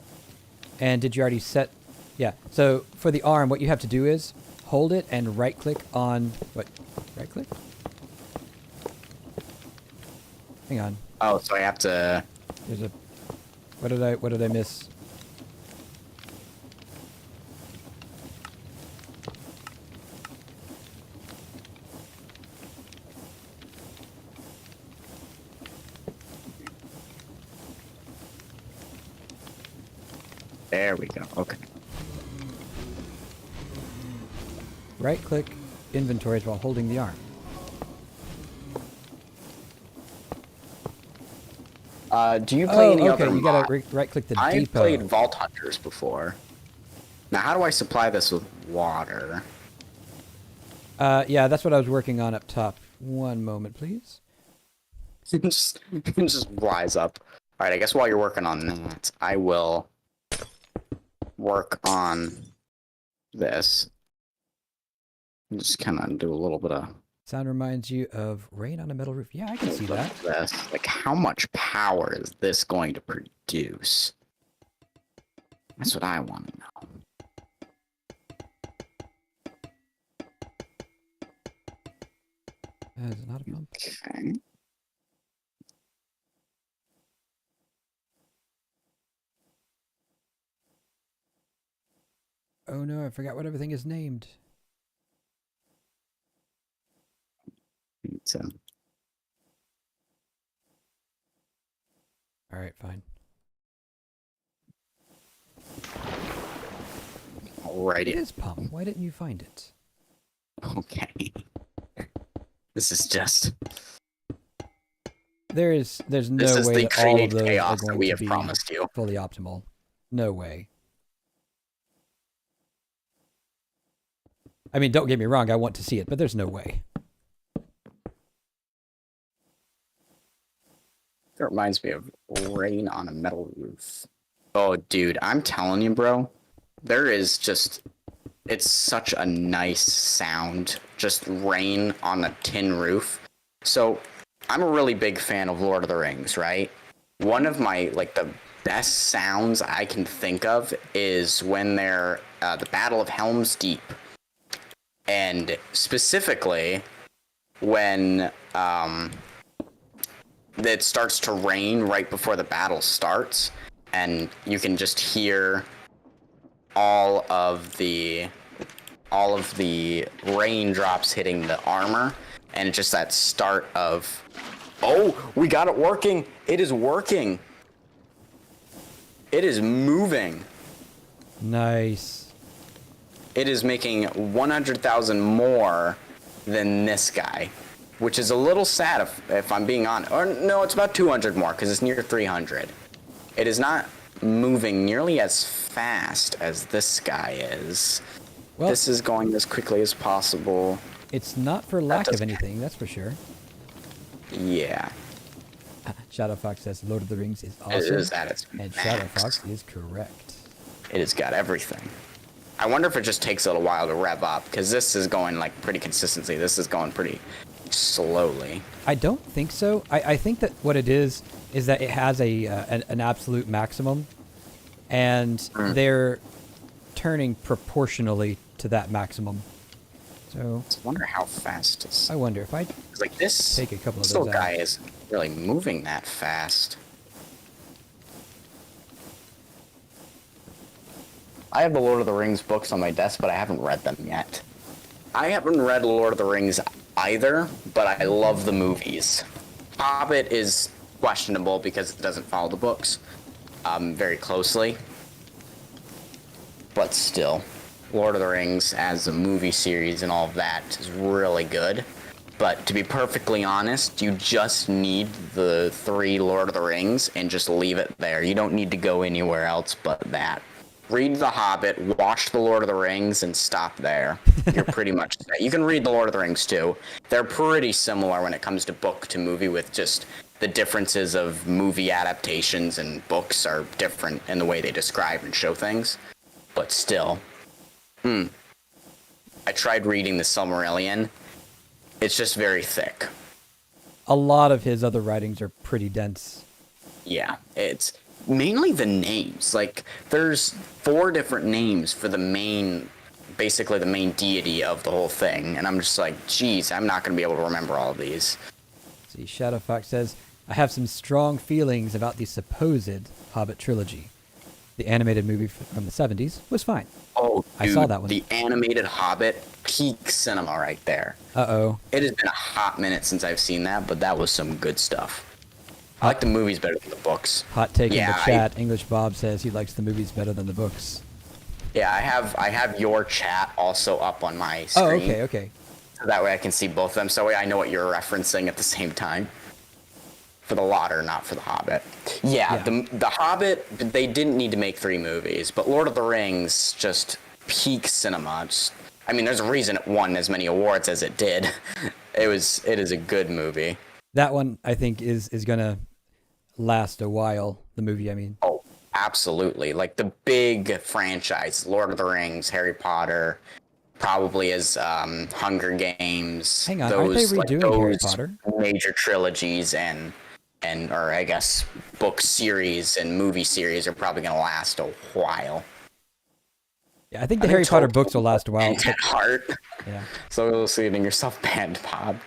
Speaker 1: And did you already set? Yeah. So for the arm, what you have to do is hold it and right-click on what? Right-click? Hang on.
Speaker 2: Oh, so I have to.
Speaker 1: There's a. What did I miss?
Speaker 2: There we go. Okay.
Speaker 1: Right-click inventories while holding the arm.
Speaker 2: Do you play any other
Speaker 1: okay, you gotta right-click the
Speaker 2: I
Speaker 1: depot.
Speaker 2: played Vault Hunters before. Now, how do I supply this with water?
Speaker 1: Yeah, that's what I was working on up top. One moment, please.
Speaker 2: It just flies up. All right, I guess while you're working on that, I will work on this. Just kind of do a little bit of
Speaker 1: Sound reminds you of rain on a metal roof. Yeah, I can see that.
Speaker 2: this. Like, how much power is this going to produce? That's what I want to know.
Speaker 1: That is not a pump.
Speaker 2: Okay.
Speaker 1: Oh no, I forgot what everything is named.
Speaker 2: So,
Speaker 1: All right, fine.
Speaker 2: alrighty.
Speaker 1: It is pump. Why didn't you find it?
Speaker 2: Okay. This is just.
Speaker 1: There's
Speaker 2: This
Speaker 1: no
Speaker 2: is
Speaker 1: way
Speaker 2: the
Speaker 1: that all of
Speaker 2: create
Speaker 1: those are
Speaker 2: chaos that
Speaker 1: going
Speaker 2: we
Speaker 1: to
Speaker 2: have
Speaker 1: be
Speaker 2: promised you.
Speaker 1: fully optimal. No way. I mean, don't get me wrong, I want to see it, but there's no way.
Speaker 2: That reminds me of rain on a metal roof. Oh, dude, I'm telling you, bro. There is just... It's such a nice sound. Just rain on a tin roof. So, I'm a really big fan of Lord of the Rings, right? One of my, like, the best sounds I can think of is when they're the Battle of Helm's Deep. And specifically, when it starts to rain right before the battle starts, and you can just hear all of the raindrops hitting the armor, and just that start of, oh, we got it working. It is working. It is moving.
Speaker 1: Nice.
Speaker 2: It is making 100,000 more than this guy, which is a little sad if I'm being honest. Or no, it's about 200 more because it's near 300. It is not moving nearly as fast as this guy is. Well, this is going as quickly as possible.
Speaker 1: It's not for lack of anything, that's for sure.
Speaker 2: Yeah.
Speaker 1: Shadow Fox says Lord of the Rings is awesome.
Speaker 2: It is at its
Speaker 1: and
Speaker 2: max.
Speaker 1: Shadow Fox is correct.
Speaker 2: It has got everything. I wonder if it just takes a little while to rev up, because this is going like pretty consistently. This is going pretty slowly.
Speaker 1: I don't think so. I think that what it is that it has an absolute maximum, and they're turning proportionally to that maximum. So
Speaker 2: I wonder how fast it's...
Speaker 1: I wonder if I
Speaker 2: like this
Speaker 1: take a couple of
Speaker 2: little
Speaker 1: those
Speaker 2: guy
Speaker 1: out.
Speaker 2: is really moving that fast. I have the Lord of the Rings books on my desk, but I haven't read them yet. I haven't read Lord of the Rings either, but I love the movies. Hobbit is questionable because it doesn't follow the books very closely. But still, Lord of the Rings as a movie series and all of that is really good. But to be perfectly honest, you just need the 3 Lord of the Rings and just leave it there. You don't need to go anywhere else but that. Read The Hobbit, watch The Lord of the Rings, and stop there. You're pretty much set. You can read The Lord of the Rings too. They're pretty similar when it comes to book to movie, with just the differences of movie adaptations and books are different in the way they describe and show things. But still, I tried reading The Silmarillion. It's just very thick.
Speaker 1: A lot of his other writings are pretty dense.
Speaker 2: Yeah, it's mainly the names. Like, there's 4 different names for basically the main deity of the whole thing. And I'm just like, geez, I'm not going to be able to remember all of these.
Speaker 1: See, Shadow Fox says, I have some strong feelings about the supposed Hobbit trilogy. The animated movie from the 70s was fine.
Speaker 2: Oh, dude,
Speaker 1: I saw that one.
Speaker 2: The animated Hobbit, peak cinema right there.
Speaker 1: Uh-oh.
Speaker 2: It has been a hot minute since I've seen that, but that was some good stuff. I like the movies better than the books.
Speaker 1: Hot take in the chat. English Bob says he likes the movies better than the books.
Speaker 2: Yeah, I have your chat also up on my screen.
Speaker 1: Oh, okay.
Speaker 2: So that way I can see both of them. So I know what you're referencing at the same time. For the Lauder, not for the Hobbit. Yeah. The Hobbit, they didn't need to make 3 movies, but Lord of the Rings, just peak cinema. There's a reason it won as many awards as it did. It is a good movie.
Speaker 1: That one, I think, is gonna last a while. The movie, I mean.
Speaker 2: Oh, absolutely. Like the big franchise, Lord of the Rings, Harry Potter, probably as Hunger Games.
Speaker 1: Hang on, aren't they redoing Harry Potter?
Speaker 2: Major trilogies and or I guess book series and movie series are probably going to last a while.
Speaker 1: Yeah, I think the Harry Potter books will last a while.
Speaker 2: And at heart.
Speaker 1: Yeah.
Speaker 2: So you're getting yourself banned, Bob.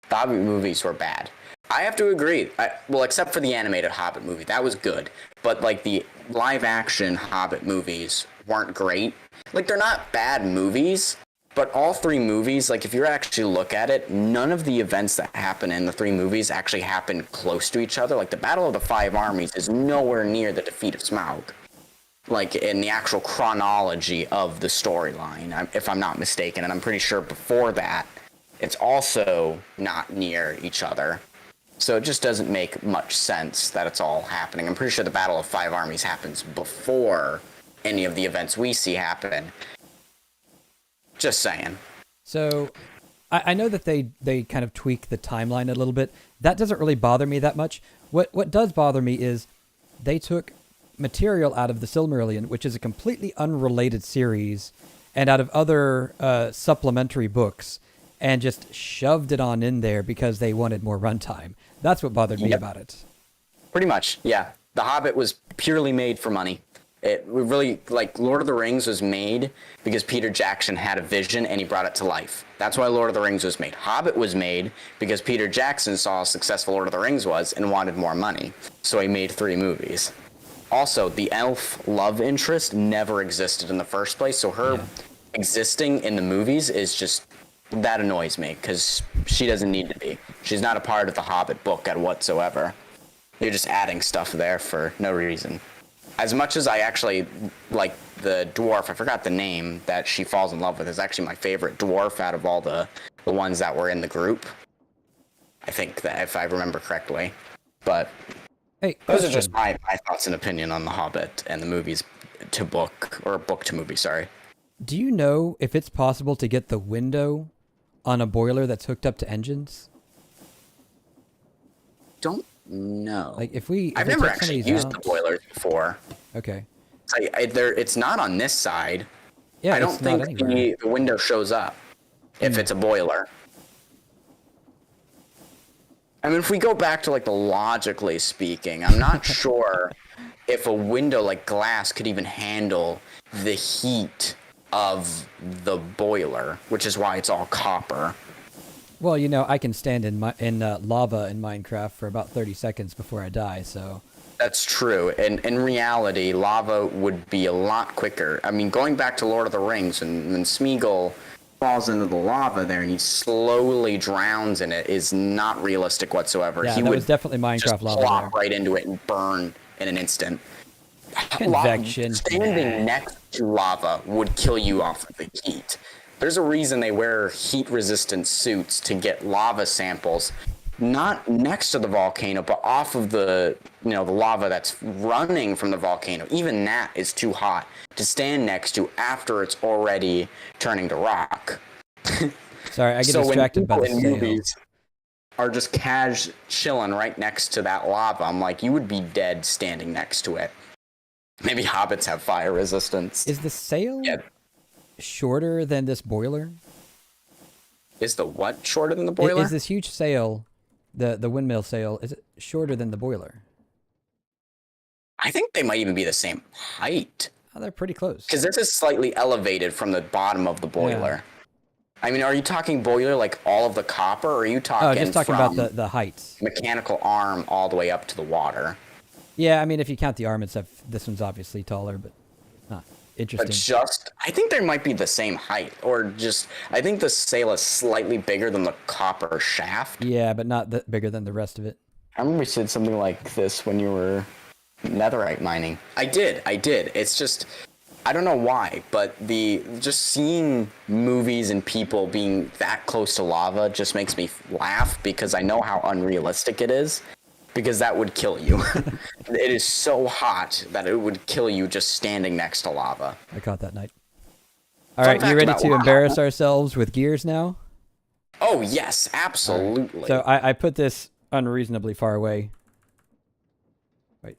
Speaker 2: The Hobbit movies were bad. I have to agree. Well, except for the animated Hobbit movie. That was good. But, like, the live-action Hobbit movies weren't great. Like, they're not bad movies, but all 3 movies, like, if you actually look at it, none of the events that happen in the 3 movies actually happen close to each other. Like, the Battle of the 5 Armies is nowhere near the defeat of Smaug. Like, in the actual chronology of the storyline, if I'm not mistaken. And I'm pretty sure before that, it's also not near each other. So it just doesn't make much sense that it's all happening. I'm pretty sure the Battle of 5 Armies happens before any of the events we see happen. Just saying.
Speaker 1: So I know that they kind of tweak the timeline a little bit. That doesn't really bother me that much. What does bother me is they took material out of the Silmarillion, which is a completely unrelated series, and out of other supplementary books, and just shoved it on in there because they wanted more runtime. That's what bothered me about it.
Speaker 2: Pretty much, yeah. The Hobbit was purely made for money. It really, like, Lord of the Rings was made because Peter Jackson had a vision and he brought it to life. That's why Lord of the Rings was made. Hobbit was made because Peter Jackson saw how successful Lord of the Rings was and wanted more money. So he made 3 movies. Also, the elf love interest never existed in the first place, so her existing in the movies is just, that annoys me, because she doesn't need to be. She's not a part of the Hobbit book at whatsoever. You're just adding stuff there for no reason. As much as I actually like the dwarf, I forgot the name that she falls in love with, is actually my favorite dwarf out of all the ones that were in the group. I think that, if I remember correctly. But
Speaker 1: Hey,
Speaker 2: those are just my thoughts and opinion on The Hobbit and the movies to book, or book to movie, sorry.
Speaker 1: do you know if it's possible to get the window on a boiler that's hooked up to engines?
Speaker 2: Don't know.
Speaker 1: Like if we
Speaker 2: I've
Speaker 1: we
Speaker 2: never
Speaker 1: take some of
Speaker 2: actually
Speaker 1: these
Speaker 2: used
Speaker 1: out-
Speaker 2: the boilers before.
Speaker 1: Okay.
Speaker 2: It's not on this side.
Speaker 1: Yeah,
Speaker 2: I don't
Speaker 1: it's not
Speaker 2: think
Speaker 1: anywhere.
Speaker 2: the window shows up if it's a boiler. I mean, if we go back to, like, the logically speaking, I'm not sure if a window like glass could even handle the heat of the boiler, which is why it's all copper.
Speaker 1: Well, you know, I can stand in lava in Minecraft for about 30 seconds before I die, so...
Speaker 2: That's true. And in reality, lava would be a lot quicker. I mean, going back to Lord of the Rings, and when Smeagol falls into the lava there and he slowly drowns in it, is not realistic whatsoever.
Speaker 1: Yeah,
Speaker 2: He
Speaker 1: that
Speaker 2: would
Speaker 1: was definitely
Speaker 2: just
Speaker 1: Minecraft lava
Speaker 2: plop
Speaker 1: there.
Speaker 2: right into it and burn in an instant.
Speaker 1: Convection.
Speaker 2: Standing next to lava would kill you off of the heat. There's a reason they wear heat-resistant suits to get lava samples, not next to the volcano, but off of the lava that's running from the volcano. Even that is too hot to stand next to after it's already turning to rock.
Speaker 1: Sorry, I get
Speaker 2: So
Speaker 1: distracted by
Speaker 2: when
Speaker 1: the
Speaker 2: people in
Speaker 1: sail.
Speaker 2: movies are just chilling right next to that lava, I'm like, you would be dead standing next to it. Maybe hobbits have fire resistance.
Speaker 1: Is the sail
Speaker 2: Yeah.
Speaker 1: shorter than this boiler?
Speaker 2: Is the what shorter than the boiler?
Speaker 1: Is this huge sail, the windmill sail, is it shorter than the boiler?
Speaker 2: I think they might even be the same height.
Speaker 1: Oh, they're pretty close.
Speaker 2: Because this is slightly elevated from the bottom of the boiler. I mean, are you talking boiler like all of the copper, or are you talking
Speaker 1: Oh, just talking
Speaker 2: from
Speaker 1: about the heights.
Speaker 2: mechanical arm all the way up to the water?
Speaker 1: Yeah, I mean, if you count the arm and stuff, this one's obviously taller, but not interesting.
Speaker 2: But I think they might be the same height, or just, I think the sail is slightly bigger than the copper shaft.
Speaker 1: Yeah, but not bigger than the rest of it.
Speaker 2: I remember you said something like this when you were netherite mining. I did. It's just, I don't know why, but just seeing movies and people being that close to lava just makes me laugh, because I know how unrealistic it is. Because that would kill you. It is so hot that it would kill you just standing next to lava.
Speaker 1: I caught that night. All right, you ready to embarrass ourselves with gears now?
Speaker 2: Oh, yes, absolutely.
Speaker 1: Right. So I put this unreasonably far away. Wait.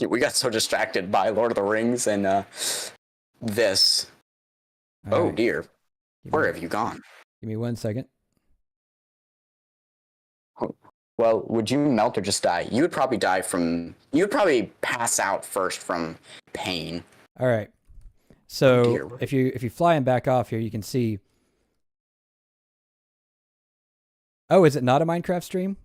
Speaker 2: We got so distracted by Lord of the Rings and this.
Speaker 1: All
Speaker 2: Oh,
Speaker 1: right.
Speaker 2: dear. Where have you gone?
Speaker 1: Give me 1 second.
Speaker 2: Well, would you melt or just die? You would probably pass out first from pain.
Speaker 1: All right. So
Speaker 2: dear.
Speaker 1: if you fly and back off here, you can see. Oh, is it not a Minecraft stream?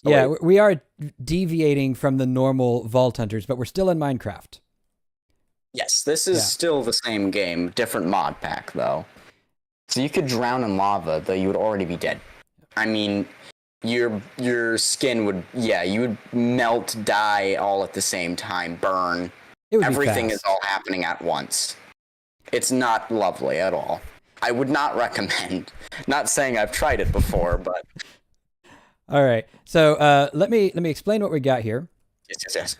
Speaker 2: Oh,
Speaker 1: Yeah,
Speaker 2: wait.
Speaker 1: we are deviating from the normal Vault Hunters, but we're still in Minecraft.
Speaker 2: Yes, this is still the same game, different mod pack, though. So you could drown in lava, though you would already be dead. I mean, your skin would, you would melt, die all at the same time, burn.
Speaker 1: It would
Speaker 2: Everything
Speaker 1: be
Speaker 2: is
Speaker 1: fast.
Speaker 2: all happening at once. It's not lovely at all. I would not recommend. Not saying I've tried it before, but
Speaker 1: All right. So let me explain what we got here.
Speaker 2: yes.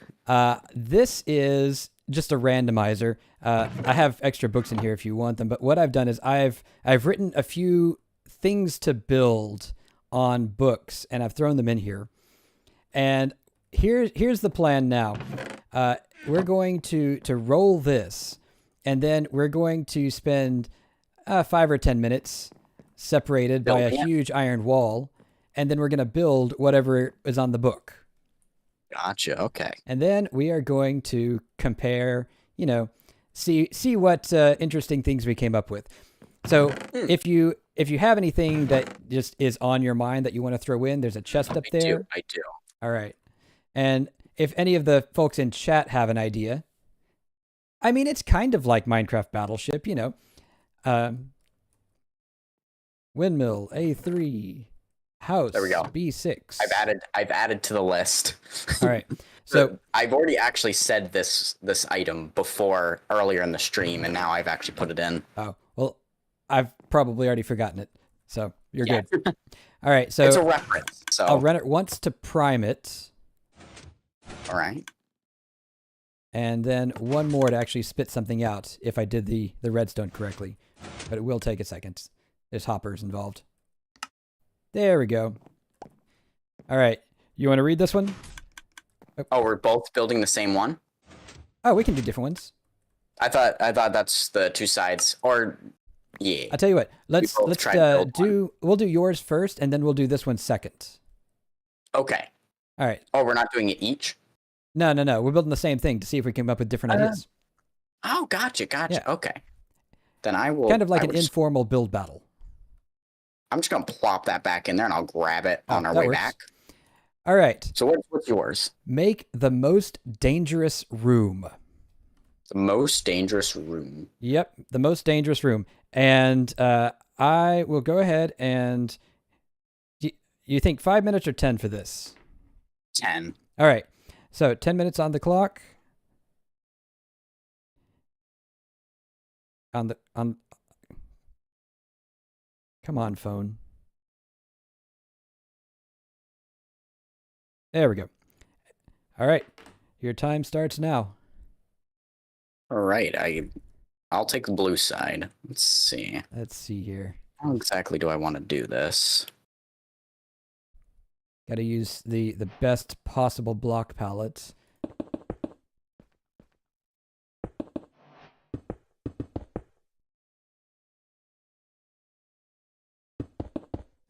Speaker 1: This is just a randomizer. I have extra books in here if you want them, but what I've done is I've written a few things to build on books, and I've thrown them in here. And here's the plan now. We're going to roll this, and then we're going to spend 5 or 10 minutes separated by a
Speaker 2: Building it?
Speaker 1: huge iron wall, and then we're going to build whatever is on the book.
Speaker 2: Gotcha. Okay.
Speaker 1: And then we are going to compare, see what interesting things we came up with. So if you have anything that just is on your mind that you want to throw in, there's a chest up there.
Speaker 2: I do.
Speaker 1: All right. And if any of the folks in chat have an idea, I mean, it's kind of like Minecraft Battleship, windmill A3, house
Speaker 2: There we go.
Speaker 1: B6.
Speaker 2: I've added to the list.
Speaker 1: All right. So
Speaker 2: I've already actually said this item before earlier in the stream, and now I've actually put it in.
Speaker 1: oh well, I've probably already forgotten it, so you're good. All right. So
Speaker 2: It's a reference. So
Speaker 1: I'll run it once to prime it,
Speaker 2: all right.
Speaker 1: and then one more to actually spit something out if I did the redstone correctly. But it will take a second. There's hoppers involved. There we go. All right. You want to read this one?
Speaker 2: Oh, we're both building the same one?
Speaker 1: Oh, we can do different ones.
Speaker 2: I thought that's the two sides. Or yeah.
Speaker 1: I'll tell you what. Let's
Speaker 2: both tried to build
Speaker 1: we'll do yours first, and then we'll do this one second.
Speaker 2: Okay.
Speaker 1: All right.
Speaker 2: Oh, we're not doing it each?
Speaker 1: No. We're building the same thing to see if we come up with different ideas.
Speaker 2: Oh, gotcha.
Speaker 1: Yeah.
Speaker 2: Okay. Then I will
Speaker 1: Kind of like an informal build battle.
Speaker 2: I'm just gonna plop that back in there and I'll grab it on our
Speaker 1: that
Speaker 2: way
Speaker 1: works.
Speaker 2: back.
Speaker 1: All right.
Speaker 2: So what's yours?
Speaker 1: Make the most dangerous room.
Speaker 2: The most dangerous room.
Speaker 1: Yep, the most dangerous room. And I will go ahead and... You think 5 minutes or 10 for this?
Speaker 2: 10.
Speaker 1: All right. So 10 minutes on the clock. On... Come on, phone. There we go. All right. Your time starts now.
Speaker 2: All right. I'll take the blue side. Let's see.
Speaker 1: Let's see here.
Speaker 2: How exactly do I want to do this?
Speaker 1: Got to use the best possible block palettes.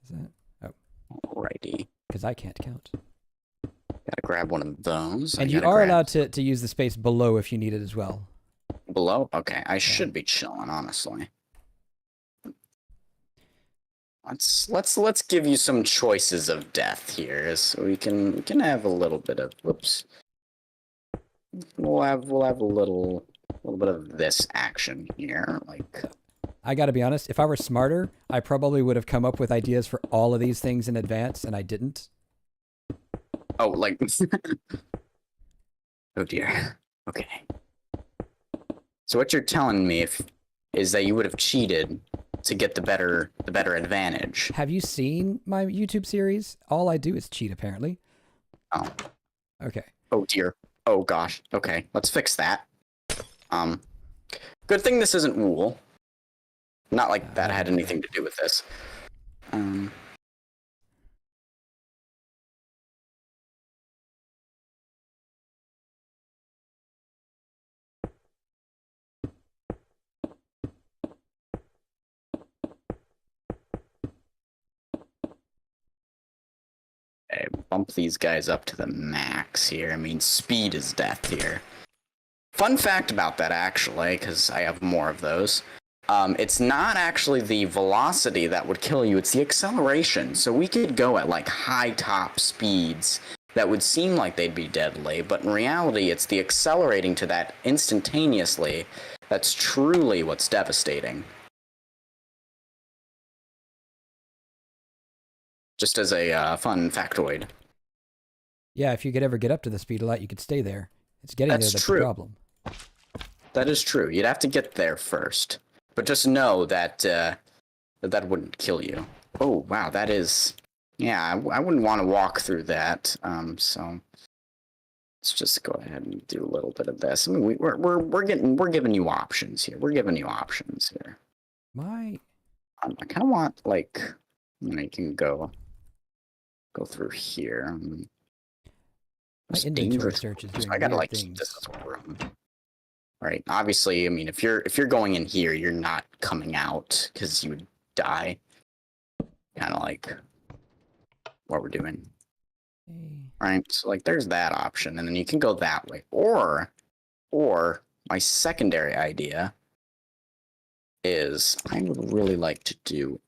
Speaker 1: Is that? Oh,
Speaker 2: Alrighty.
Speaker 1: because I can't count.
Speaker 2: Gotta grab one of those.
Speaker 1: And you are allowed to use the space below if you need it as well.
Speaker 2: Below? Okay, I should be chilling, honestly. Let's give you some choices of death here, so we can have a little bit of whoops. We'll have a little bit of this action here, like.
Speaker 1: I got to be honest, if I were smarter, I probably would have come up with ideas for all of these things in advance, and I didn't.
Speaker 2: Oh, like. Oh dear. Okay. So what you're telling me is that you would have cheated to get the better advantage.
Speaker 1: Have you seen my YouTube series? All I do is cheat, apparently.
Speaker 2: Oh.
Speaker 1: Okay.
Speaker 2: Oh dear. Oh gosh. Okay, let's fix that. Good thing this isn't wool. Not like that had anything to do with this. Okay, bump these guys up to the max here. I mean, speed is death here. Fun fact about that, actually, because I have more of those. It's not actually the velocity that would kill you, it's the acceleration. So we could go at like high top speeds that would seem like they'd be deadly, but in reality it's the accelerating to that instantaneously that's truly what's devastating. Just as a fun factoid.
Speaker 1: Yeah, if you could ever get up to the speed of light, you could stay there. It's getting
Speaker 2: That's
Speaker 1: there that's
Speaker 2: true.
Speaker 1: the problem.
Speaker 2: That is true. You'd have to get there first. But just know that that wouldn't kill you. Oh, wow, that is... Yeah, I wouldn't want to walk through that, so... let's just go ahead and do a little bit of this. I mean, we're giving you options here. We're giving you options here.
Speaker 1: My
Speaker 2: I kind of want like, you can go through here.
Speaker 1: my
Speaker 2: There's
Speaker 1: inventory
Speaker 2: dangerous.
Speaker 1: search is
Speaker 2: So
Speaker 1: doing
Speaker 2: I gotta
Speaker 1: weird
Speaker 2: like keep this
Speaker 1: things.
Speaker 2: as a room. Right. Obviously, I mean, if you're going in here, you're not coming out because you would die. Kind of like what we're doing.
Speaker 1: Hey.
Speaker 2: Right. So like, there's that option, and then you can go that way, or my secondary idea is I would really like to do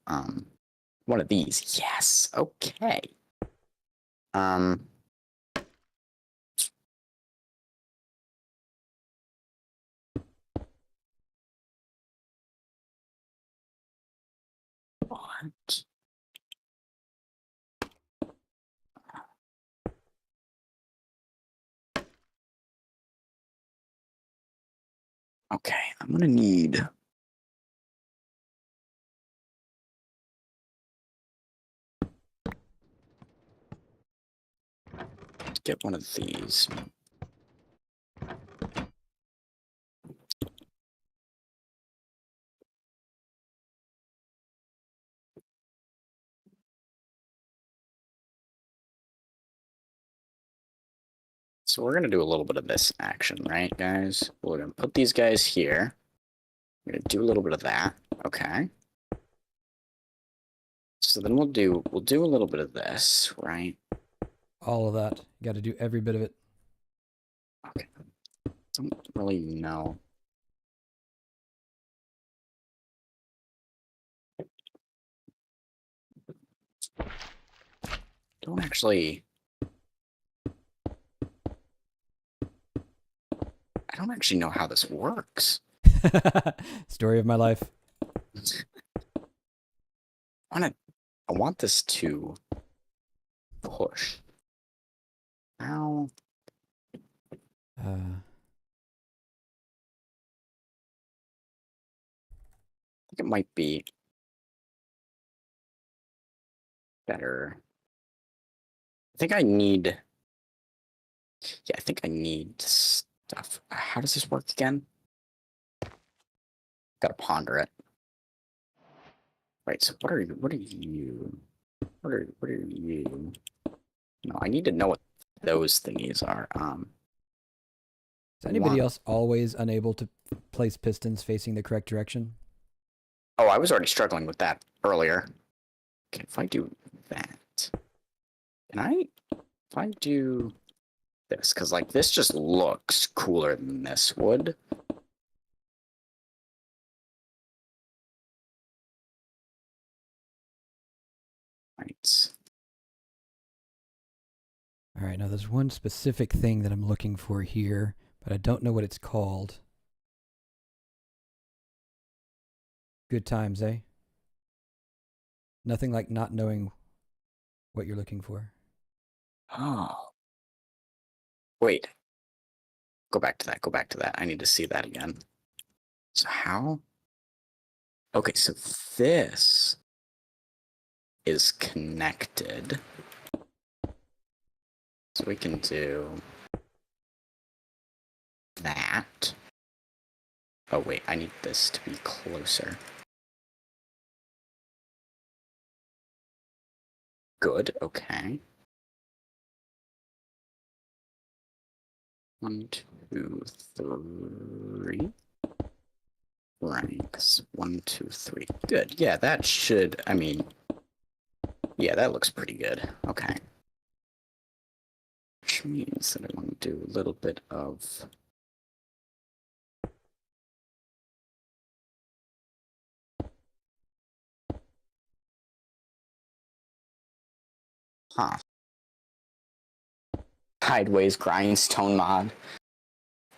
Speaker 2: one of these. Yes. Okay. Um. What? Okay, I'm gonna need. To get one of these. So we're gonna do a little bit of this action, right, guys? We're gonna put these guys here. We're gonna do a little bit of that. Okay. So then we'll do a little bit of this, right?
Speaker 1: All of that. You got to do every bit of it.
Speaker 2: Okay. Don't really know. Don't actually. I don't actually know how this works.
Speaker 1: Story of my life.
Speaker 2: I want this to push. How?
Speaker 1: Uh,
Speaker 2: I think it might be better. I think I need. Yeah, I think I need stuff. How does this work again? Gotta ponder it. Right. So what are you? What are you? What are you? No, I need to know what those thingies are.
Speaker 1: is anybody
Speaker 2: One.
Speaker 1: else always unable to place pistons facing the correct direction?
Speaker 2: Oh, I was already struggling with that earlier. Okay, if I do that, can I? If I do this, because like this just looks cooler than this would. Right.
Speaker 1: All right, now there's one specific thing that I'm looking for here, but I don't know what it's called. Good times, eh? Nothing like not knowing what you're looking for.
Speaker 2: Oh, wait. Go back to that. Go back to that. I need to see that again. So how? Okay, so this is connected. So we can do that. Oh, wait, I need this to be closer. Good, okay. 1, 2, 3. Ranks. 1, 2, 3. Good, yeah, that should, I mean, yeah, that looks pretty good. Okay. Which means that I want to do a little bit of. Huh. Sideways grindstone mod.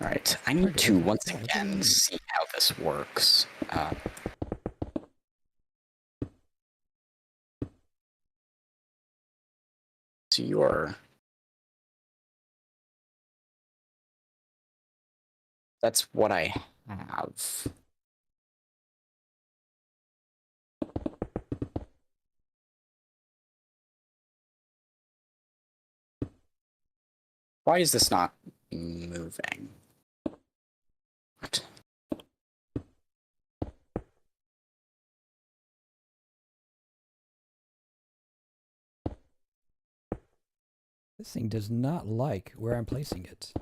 Speaker 2: All right, I need to once again see how this works. So that's what I have. Why is this not moving? What?
Speaker 1: This thing does not like where I'm placing it.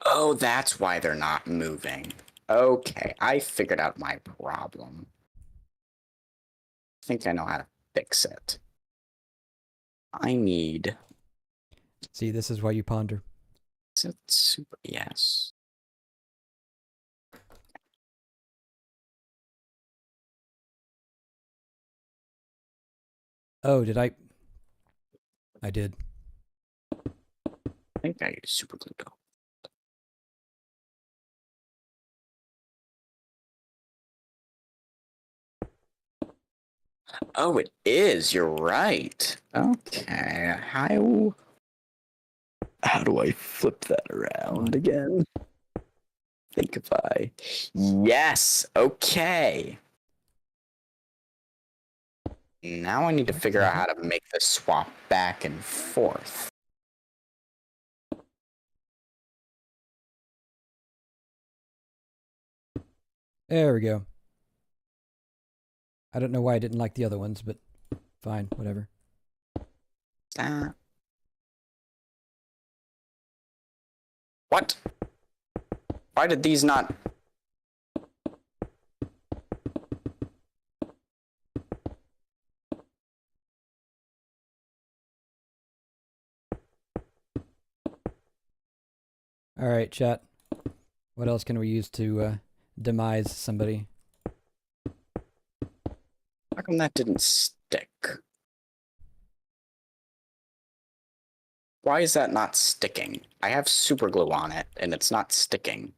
Speaker 2: Oh, that's why they're not moving. Okay, I figured out my problem. I think I know how to fix it. I need...
Speaker 1: See, this is why you ponder.
Speaker 2: Is it super... Yes.
Speaker 1: Oh, did I? I did.
Speaker 2: I think I super glued up. Oh, it is. You're right. Okay. How do I flip that around again? Think if I... Yes. Okay. Now I need to figure out how to make the swap back and forth.
Speaker 1: There we go. I don't know why I didn't like the other ones, but fine, whatever.
Speaker 2: What? Why did these not...
Speaker 1: All right, chat. What else can we use to demise somebody?
Speaker 2: How come that didn't stick? Why is that not sticking? I have super glue on it, and it's not sticking.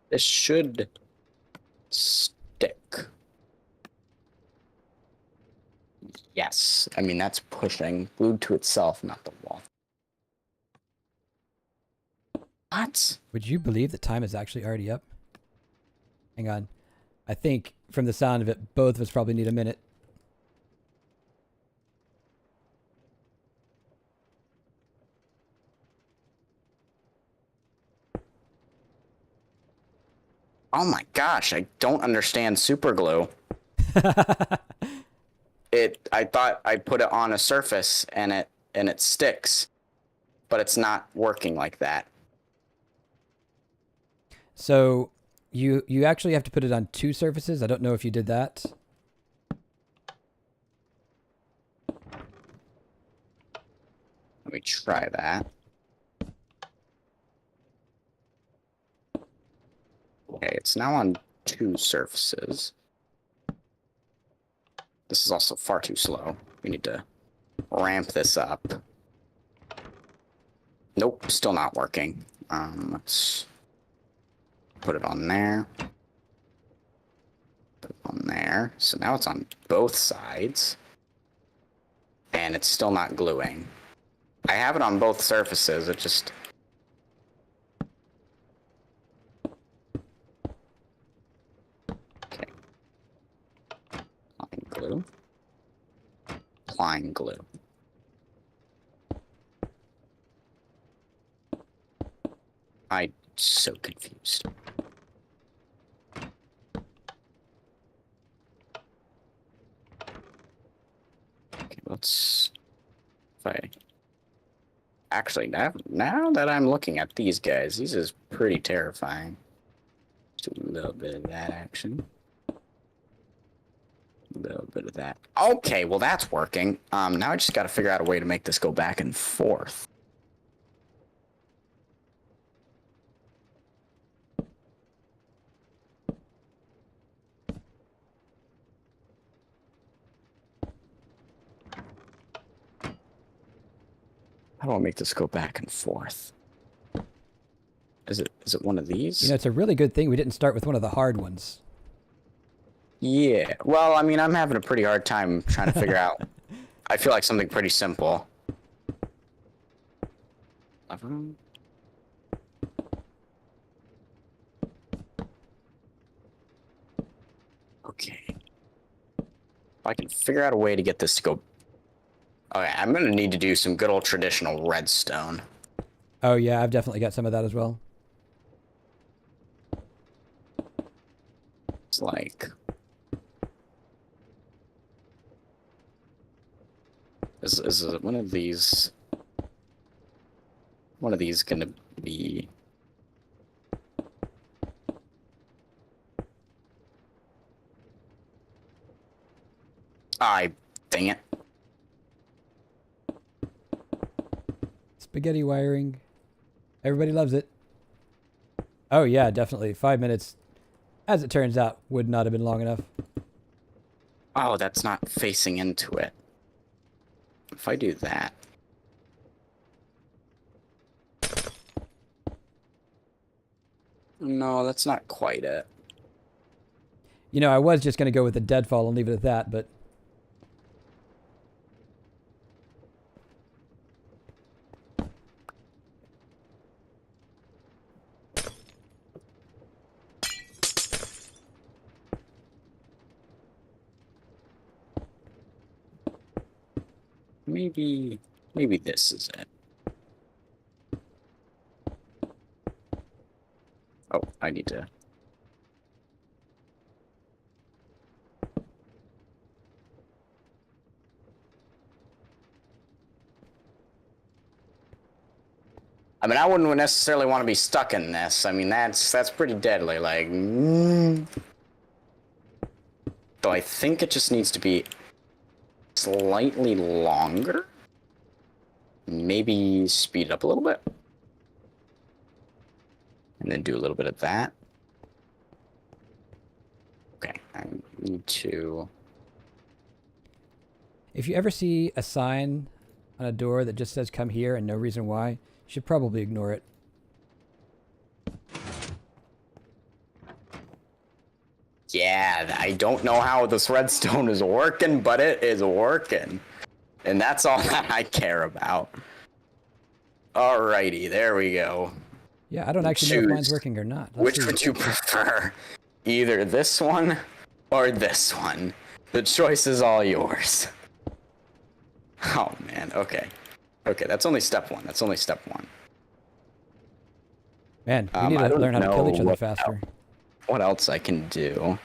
Speaker 2: This should stick. Yes. I mean, that's pushing. Glued to itself, not the wall. What?
Speaker 1: Would you believe the time is actually already up? Hang on. I think, from the sound of it, both of us probably need a minute.
Speaker 2: Oh my gosh, I don't understand super glue. I thought I put it on a surface and it sticks, but it's not working like that.
Speaker 1: So, you actually have to put it on two surfaces. I don't know if you did that.
Speaker 2: Let me try that. Okay, it's now on two surfaces. This is also far too slow. We need to ramp this up. Nope, still not working. Let's put it on there. Put it on there. So now it's on both sides. And it's still not gluing. I have it on both surfaces, it just... Okay. Applying glue. Applying glue. I'm so confused. Okay, let's... If I... Actually, now that I'm looking at these guys, these is pretty terrifying. Just a little bit of that action. A little bit of that. Okay, well that's working. Now I just gotta figure out a way to make this go back and forth. How do I make this go back and forth? Is it one of these?
Speaker 1: You know, it's a really good thing we didn't start with one of the hard ones.
Speaker 2: Yeah. Well, I mean, I'm having a pretty hard time trying to figure out. I feel like something pretty simple. 11. Okay. If I can figure out a way to get this to go. Okay, I'm gonna need to do some good old traditional redstone.
Speaker 1: Oh yeah, I've definitely got some of that as well.
Speaker 2: It's like, is one of these gonna be? I dang it.
Speaker 1: Spaghetti wiring. Everybody loves it. Oh yeah, definitely. 5 minutes, as it turns out, would not have been long enough.
Speaker 2: Oh, that's not facing into it. If I do that. No, that's not quite it.
Speaker 1: You know, I was just going to go with the deadfall and leave it at that, but
Speaker 2: Maybe this is it. Oh, I need to. I mean, I wouldn't necessarily want to be stuck in this. I mean, that's pretty deadly. Like, so I think it just needs to be slightly longer. Maybe speed it up a little bit. And then do a little bit of that. Okay, I need to...
Speaker 1: if you ever see a sign on a door that just says come here and no reason why, you should probably ignore it.
Speaker 2: Yeah, I don't know how this redstone is working, but it is working. And that's all that I care about. Alrighty, there we go.
Speaker 1: Yeah, I don't actually know if mine's working or not.
Speaker 2: Which would you prefer? Either this one or this one. The choice is all yours. Oh man, okay. Okay, that's only step one. That's only step one.
Speaker 1: Man, we need to learn how to kill each other faster.
Speaker 2: What else I can do?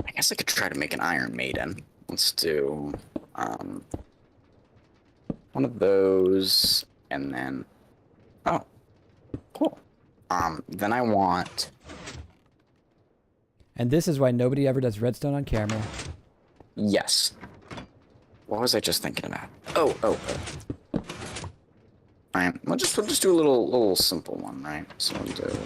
Speaker 2: I guess I could try to make an Iron Maiden. Let's do one of those, and then oh, cool. Then I want.
Speaker 1: And this is why nobody ever does redstone on camera.
Speaker 2: Yes. What was I just thinking about? Oh. Alright, we'll just do a little simple one, right? So we'll do.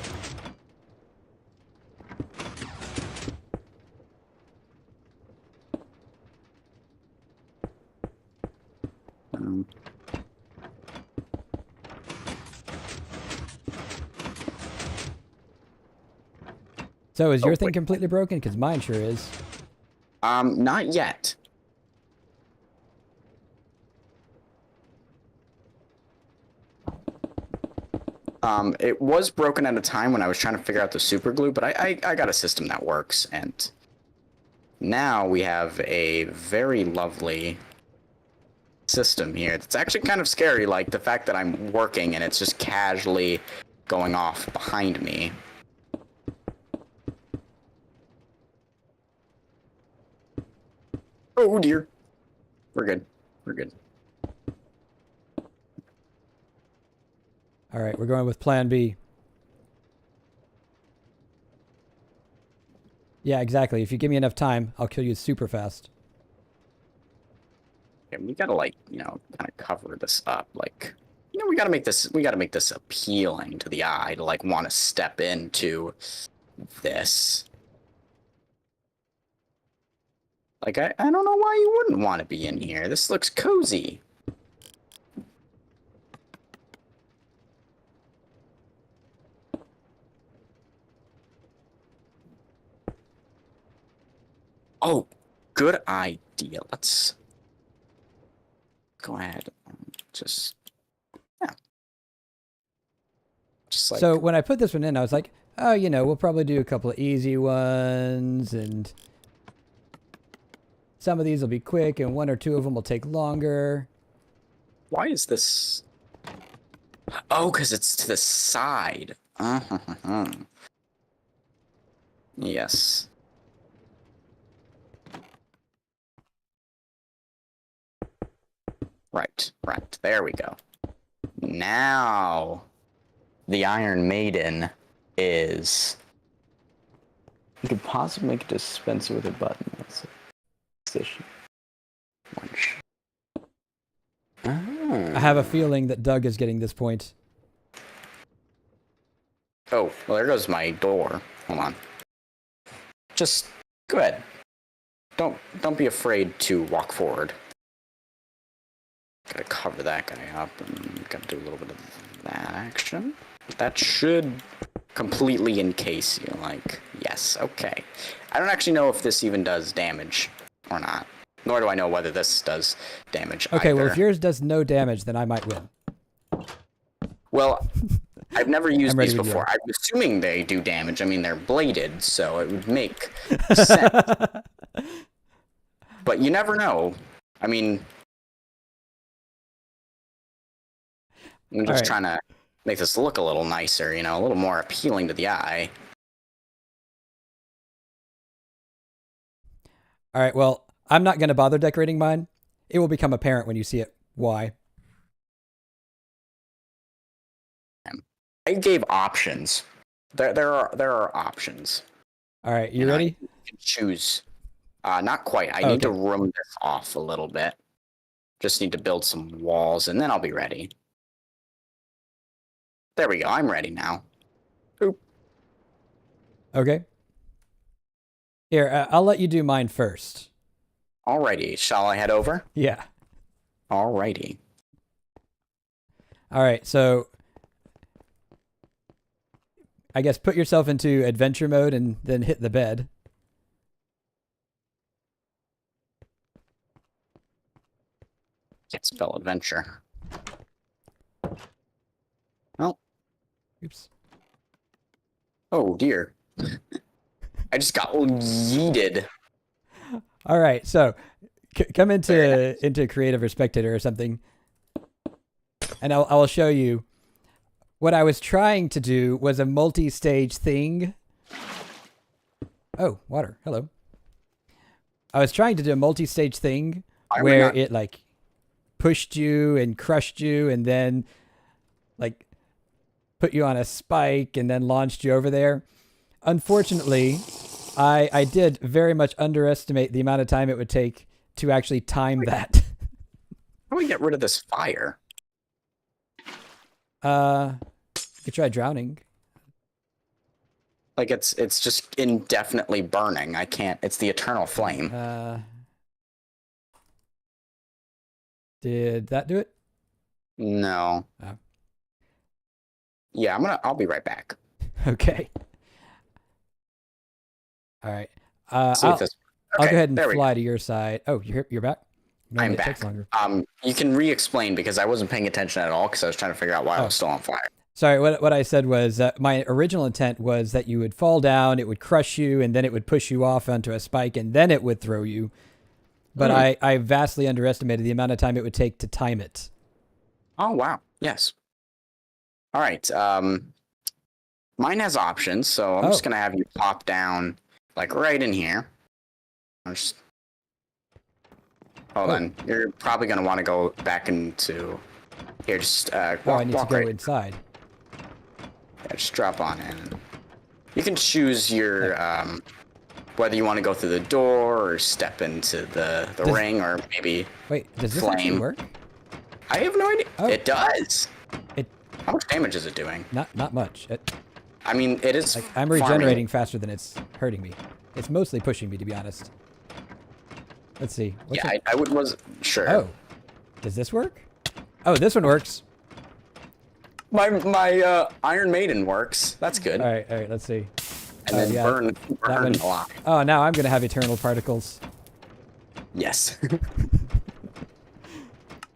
Speaker 1: So is your thing completely broken? Because mine sure is.
Speaker 2: Not yet. It was broken at a time when I was trying to figure out the super glue, but I got a system that works, and now we have a very lovely system here. It's actually kind of scary, like the fact that I'm working and it's just casually going off behind me. Oh dear. We're good. We're good.
Speaker 1: All right, we're going with plan B. Yeah, exactly. If you give me enough time, I'll kill you super fast.
Speaker 2: Yeah, we gotta kind of cover this up. Like, we gotta make this appealing to the eye to want to step into this. Like, I don't know why you wouldn't want to be in here. This looks cozy. Oh, good idea. Let's go ahead and just, yeah. Just like,
Speaker 1: So when I put this one in, I was like, oh, you know, we'll probably do a couple of easy ones, and some of these will be quick, and one or two of them will take longer.
Speaker 2: why is this? Oh, because it's to the side. Yes. Right, right. There we go. Now, the Iron Maiden is. You could possibly make a dispenser with a button. That's a position.
Speaker 1: I have a feeling that Doug is getting this point.
Speaker 2: Oh, well, there goes my door. Hold on. Just go ahead. Don't be afraid to walk forward. Gotta cover that guy up and gotta do a little bit of that action. That should completely encase you. Like, yes, okay. I don't actually know if this even does damage or not. Nor do I know whether this does damage
Speaker 1: Okay,
Speaker 2: either.
Speaker 1: well, if yours does no damage, then I might win.
Speaker 2: Well, I've never used
Speaker 1: ready
Speaker 2: these
Speaker 1: with you.
Speaker 2: before. I'm assuming they do damage. I mean, they're bladed, so it would make sense. But you never know. I mean, I'm just trying to make this look a little nicer, you know, a little more appealing to the eye.
Speaker 1: All right, well, I'm not going to bother decorating mine. It will become apparent when you see it. Why?
Speaker 2: I gave options. There are options.
Speaker 1: All right, you ready?
Speaker 2: You can choose. Not quite. I need to room this off a little bit. Just need to build some walls, and then I'll be ready. There we go. I'm ready now. Oop.
Speaker 1: Okay. Here, I'll let you do mine first.
Speaker 2: Alrighty. Shall I head over?
Speaker 1: Yeah.
Speaker 2: Alrighty.
Speaker 1: All right, so I guess put yourself into adventure mode and then hit the bed.
Speaker 2: Can't spell adventure. Well.
Speaker 1: Oops.
Speaker 2: Oh dear. I just got yeeted.
Speaker 1: All right, so come into creative or spectator or something, and I will show you. What I was trying to do was a multi-stage thing. Oh, water. Hello. I was trying to do a multi-stage thing where it like pushed you and crushed you and then like put you on a spike and then launched you over there. Unfortunately, I did very much underestimate the amount of time it would take to actually time that.
Speaker 2: How do we get rid of this fire?
Speaker 1: You could try drowning.
Speaker 2: Like it's just indefinitely burning. I can't. It's the eternal flame.
Speaker 1: Did that do it?
Speaker 2: No.
Speaker 1: Oh.
Speaker 2: Yeah, I'll be right back.
Speaker 1: Okay. All right.
Speaker 2: I'll
Speaker 1: go ahead and fly to your side. Oh, you're back?
Speaker 2: I'm back.
Speaker 1: Takes longer.
Speaker 2: You can re-explain because I wasn't paying attention at all because I was trying to figure out why I was still on fire.
Speaker 1: Sorry, what I said was my original intent was that you would fall down, it would crush you, and then it would push you off onto a spike, and then it would throw you. But I vastly underestimated the amount of time it would take to time it.
Speaker 2: Oh, wow. Yes. All right. Mine has options, so I'm just going to have you pop down, like, right in here. Hold on. You're probably going to want to go back into... Here, just walk,
Speaker 1: I need to go
Speaker 2: right
Speaker 1: inside.
Speaker 2: Yeah, just drop on in. You can choose your... whether you want to go through the door or step into the ring or maybe
Speaker 1: Wait, does this
Speaker 2: flame.
Speaker 1: actually work?
Speaker 2: I have no idea.
Speaker 1: Oh.
Speaker 2: It does.
Speaker 1: It
Speaker 2: How much damage is it doing?
Speaker 1: not much.
Speaker 2: I mean, it is.
Speaker 1: Like I'm regenerating faster than it's hurting me. It's mostly pushing me, to be honest. Let's see.
Speaker 2: I wasn't sure.
Speaker 1: Oh, does this work? Oh, this one works.
Speaker 2: My Iron Maiden works. That's good.
Speaker 1: All right. Let's see.
Speaker 2: And then burn a lot.
Speaker 1: Oh, now I'm gonna have eternal particles.
Speaker 2: Yes.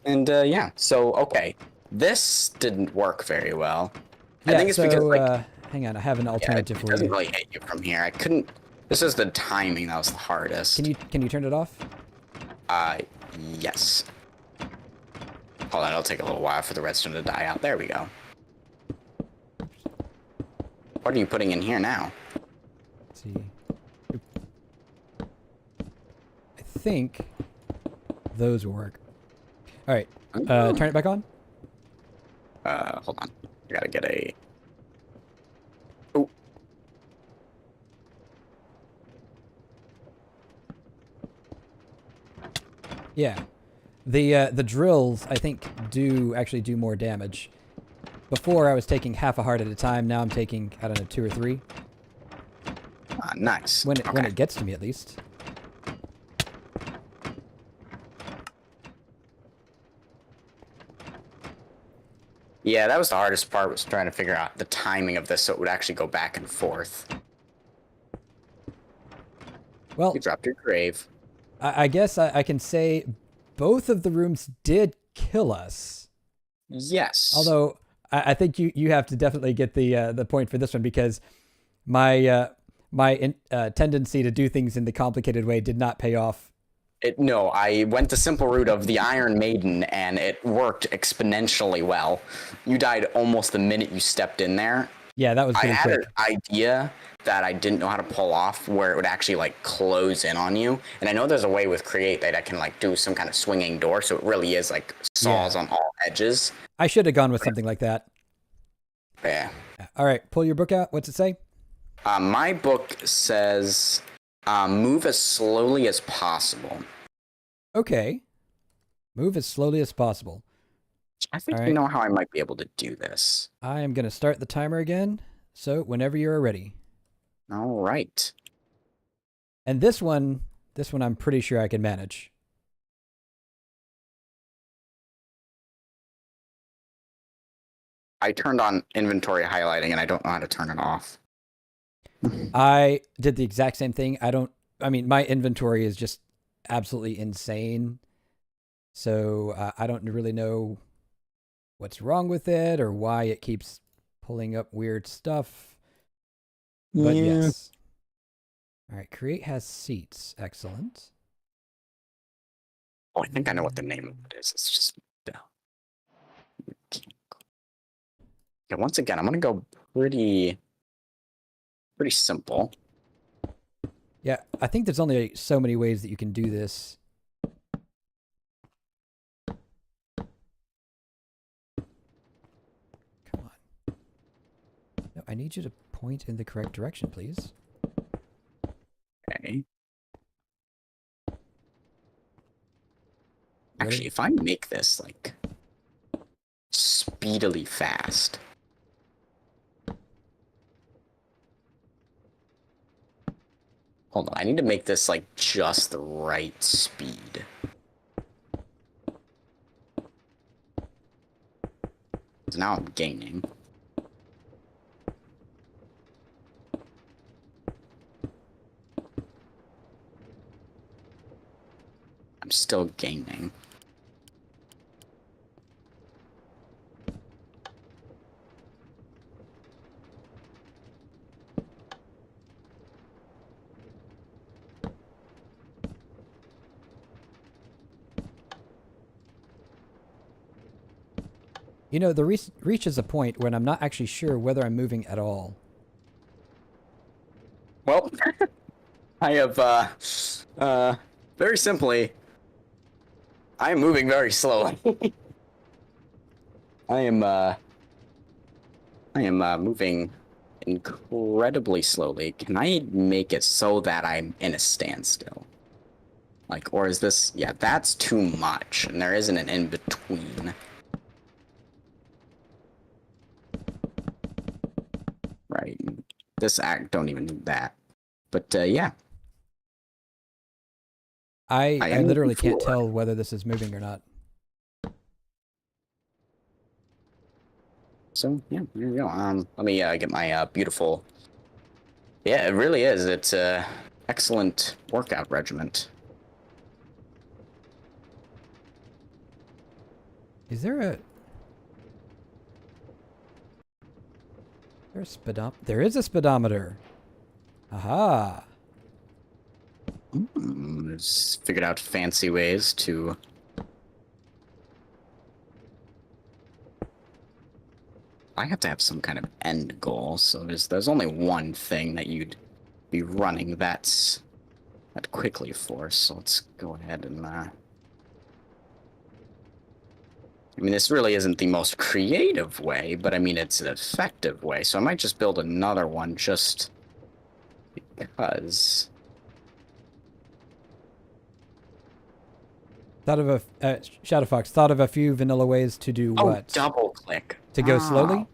Speaker 2: And yeah, so okay, this didn't work very well. I
Speaker 1: Yeah,
Speaker 2: think it's because
Speaker 1: so,
Speaker 2: like
Speaker 1: hang on, I have an
Speaker 2: yeah,
Speaker 1: alternative
Speaker 2: it
Speaker 1: for
Speaker 2: doesn't
Speaker 1: you.
Speaker 2: really hit you from here. I couldn't. This is the timing that was the
Speaker 1: Can
Speaker 2: hardest.
Speaker 1: you turn it off?
Speaker 2: Uh, yes. Hold on, it'll take a little while for the redstone to die out. There we go. What are you putting in here now?
Speaker 1: Let's see. I think those will work. All right, turn it back on.
Speaker 2: Hold on. I gotta get a. Oh,
Speaker 1: Yeah, the drills I think do actually do more damage. Before I was taking half a heart at a time. Now I'm taking, I don't know, 2 or 3
Speaker 2: nice.
Speaker 1: when
Speaker 2: Okay.
Speaker 1: it gets to me at least.
Speaker 2: Yeah, that was the hardest part, was trying to figure out the timing of this so it would actually go back and forth.
Speaker 1: Well,
Speaker 2: You dropped your grave.
Speaker 1: I guess I can say both of the rooms did kill us.
Speaker 2: Yes.
Speaker 1: Although I think you have to definitely get the point for this one because my tendency to do things in the complicated way did not pay off.
Speaker 2: No, I went the simple route of the Iron Maiden, and it worked exponentially well. You died almost the minute you stepped in there.
Speaker 1: Yeah, that was
Speaker 2: I
Speaker 1: pretty
Speaker 2: had
Speaker 1: quick.
Speaker 2: an idea that I didn't know how to pull off where it would actually like close in on you. And I know there's a way with Create that I can like do some kind of swinging door, so it really is like saws on all edges.
Speaker 1: I should have gone with something like that.
Speaker 2: Yeah.
Speaker 1: All right, pull your book out. What's it say?
Speaker 2: My book says move as slowly as possible.
Speaker 1: Okay. Move as slowly as possible.
Speaker 2: I think
Speaker 1: All
Speaker 2: you
Speaker 1: right.
Speaker 2: know how I might be able to do this.
Speaker 1: I am going to start the timer again. So whenever you're ready.
Speaker 2: All right.
Speaker 1: And this one I'm pretty sure I can manage.
Speaker 2: I turned on inventory highlighting and I don't know how to turn it off.
Speaker 1: I did the exact same thing. I mean, my inventory is just absolutely insane. So I don't really know what's wrong with it or why it keeps pulling up weird stuff. But yes. All right, create has seats. Excellent.
Speaker 2: Oh, I think I know what the name of it is. It's just. Yeah, once again, I'm gonna go pretty simple.
Speaker 1: Yeah, I think there's only so many ways that you can do this. Come on. No, I need you to point in the correct direction, please.
Speaker 2: Okay.
Speaker 1: Really?
Speaker 2: Actually, if I make this like speedily fast. Hold on, I need to make this like just the right speed. So now I'm gaining. I'm still gaining.
Speaker 1: You know, the reaches a point when I'm not actually sure whether I'm moving at all.
Speaker 2: Well, I have very simply, I am moving very slowly. I am moving incredibly slowly. Can I make it so that I'm in a standstill? Like, or is this, yeah, that's too much, and there isn't an in-between. Right. This act don't even need that. But, yeah.
Speaker 1: I literally can't tell whether this is moving or not.
Speaker 2: So, yeah, there we go. Let me, get my, beautiful... Yeah, it really is. It's a excellent workout regiment.
Speaker 1: Is there a... There's there is a speedometer. Aha.
Speaker 2: Just figured out fancy ways to... I have to have some kind of end goal, so there's only one thing that you'd be running that quickly for, so let's go ahead and I mean, this really isn't the most creative way, but I mean, it's an effective way, so I might just build another one just because.
Speaker 1: Thought of a... Shadow Fox, thought of a few vanilla ways to do
Speaker 2: Oh,
Speaker 1: what?
Speaker 2: double click.
Speaker 1: To go slowly?